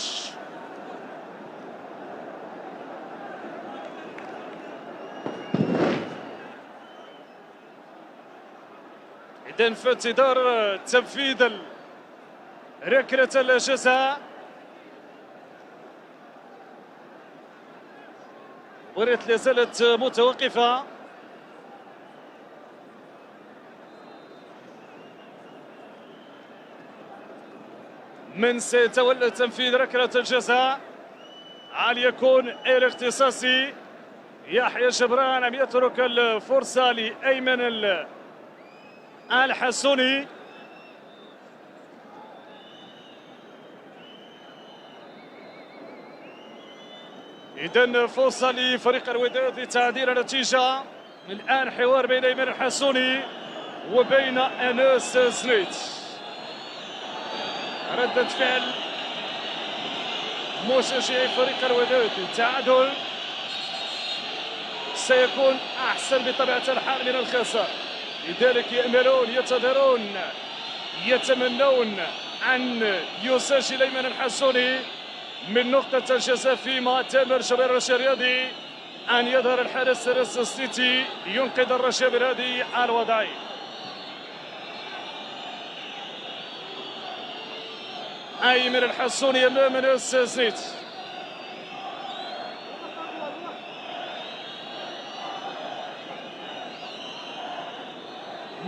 Speaker 1: إذن في انتظار تنفيذ ركلة الجزاء. المباراة لا زالت متوقفة. من سيتولى تنفيذ ركلة الجزاء؟ هل يكون الاختصاصي يحيى جبران أم يترك الفرصة لأيمن الحسوني؟ إذن فرصة لفريق الوداد لتعديل النتيجة. الآن حوار بين أيمن الحسوني وبين أنس سنيت. ردة فعل مشجعي فريق الوداد، التعادل سيكون أحسن بطبيعة الحال من الخسارة، لذلك يأملون ينتظرون يتمنون أن يسجل أيمن الحسوني من نقطة الجزاء، فيما تامر جماهير الرجاء الرياضي أن يظهر الحارس السيتي ينقذ الرجاء من هذه الوضعية. أيمن الحسوني أمام أنس سنيت.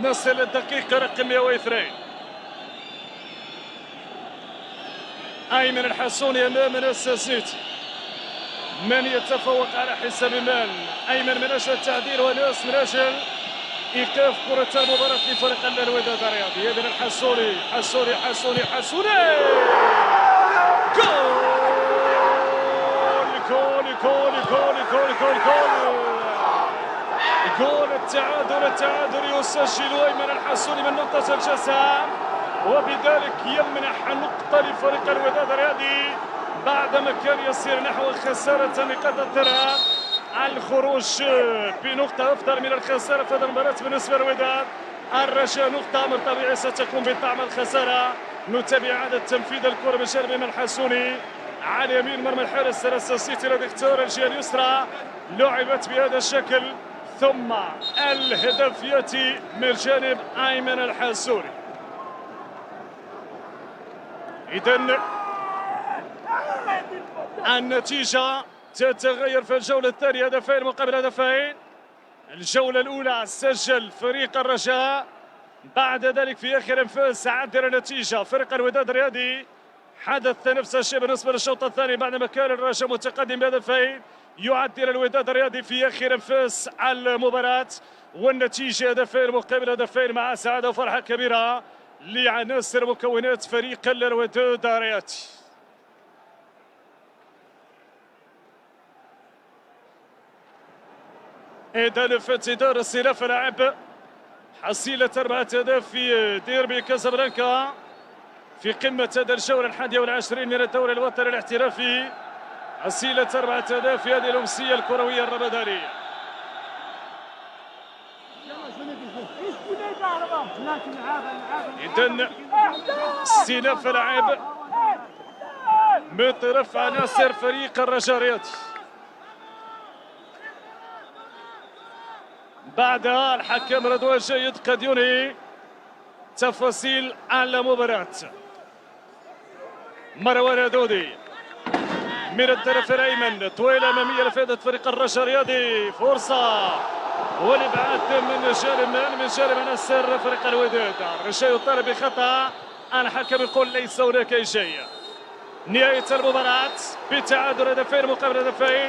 Speaker 1: نصل الدقيقة رقم 102. أيمن الحسوني أمام أنس سنيت. من يتفوق على حساب من؟ أيمن من أجل التعديل وناس من أجل إيقاف كرة المباراة لفريق الوداد الرياضي. أيمن الحسوني، حسوني حسوني حسوني، جول جول جول جول جول جول جول جول التعادل يسجل أيمن الحسوني من نقطة الجزاء، وبذلك يمنح نقطة لفريق الوداد الرياضي بعدما كان يسير نحو خسارة نقاط الثلاث. الخروج بنقطة أفضل من الخسارة في هذه المباراة بالنسبة للوداد. الرجاء نقطة أمر طبيعي ستكون بطعم الخسارة. نتابع إعادة تنفيذ الكرة من جانب أيمن الحسوني على يمين مرمى الحارس السيتي الذي اختار الجهة اليسرى، لعبت بهذا الشكل ثم الهدف يأتي من جانب أيمن الحسوني. إذن النتيجة تتغير في الجولة الثانية، هدفين مقابل هدفين. الجولة الأولى سجل فريق الرجاء، بعد ذلك في آخر انفاس عدل النتيجة فريق الوداد الرياضي. حدث نفس الشيء بالنسبة للشوط الثاني، بعدما كان الرجاء متقدم بهدفين يعدل الوداد الرياضي في آخر انفاس المباراة، والنتيجة هدفين مقابل هدفين مع سعادة وفرحة كبيرة لعناصر مكونات فريق الوداد الرياضي. إذن في انتظار استئناف اللعب، حصيلة 4 أهداف في ديربي كازابلانكا في قمة هذا الجولة 21 من الدوري الوطني الاحترافي. حصيلة 4 أهداف في هذه الأمسية الكروية الرمضانية. إذن استئناف اللعب من طرف عناصر فريق الرجاء الرياضي. بعدها الحكم رضوان جيد قد ينهي تفاصيل المباراة. مروان دودي من الطرف الايمن، طويله اماميه لفائده فريق الرجاء الرياضي، فرصه والابعاد من جانب عناصر فريق الوداد. الرجاء يطالب بخطا، الحكم يقول ليس هناك شيء. نهايه المباراه بتعادل هدفين مقابل هدفين.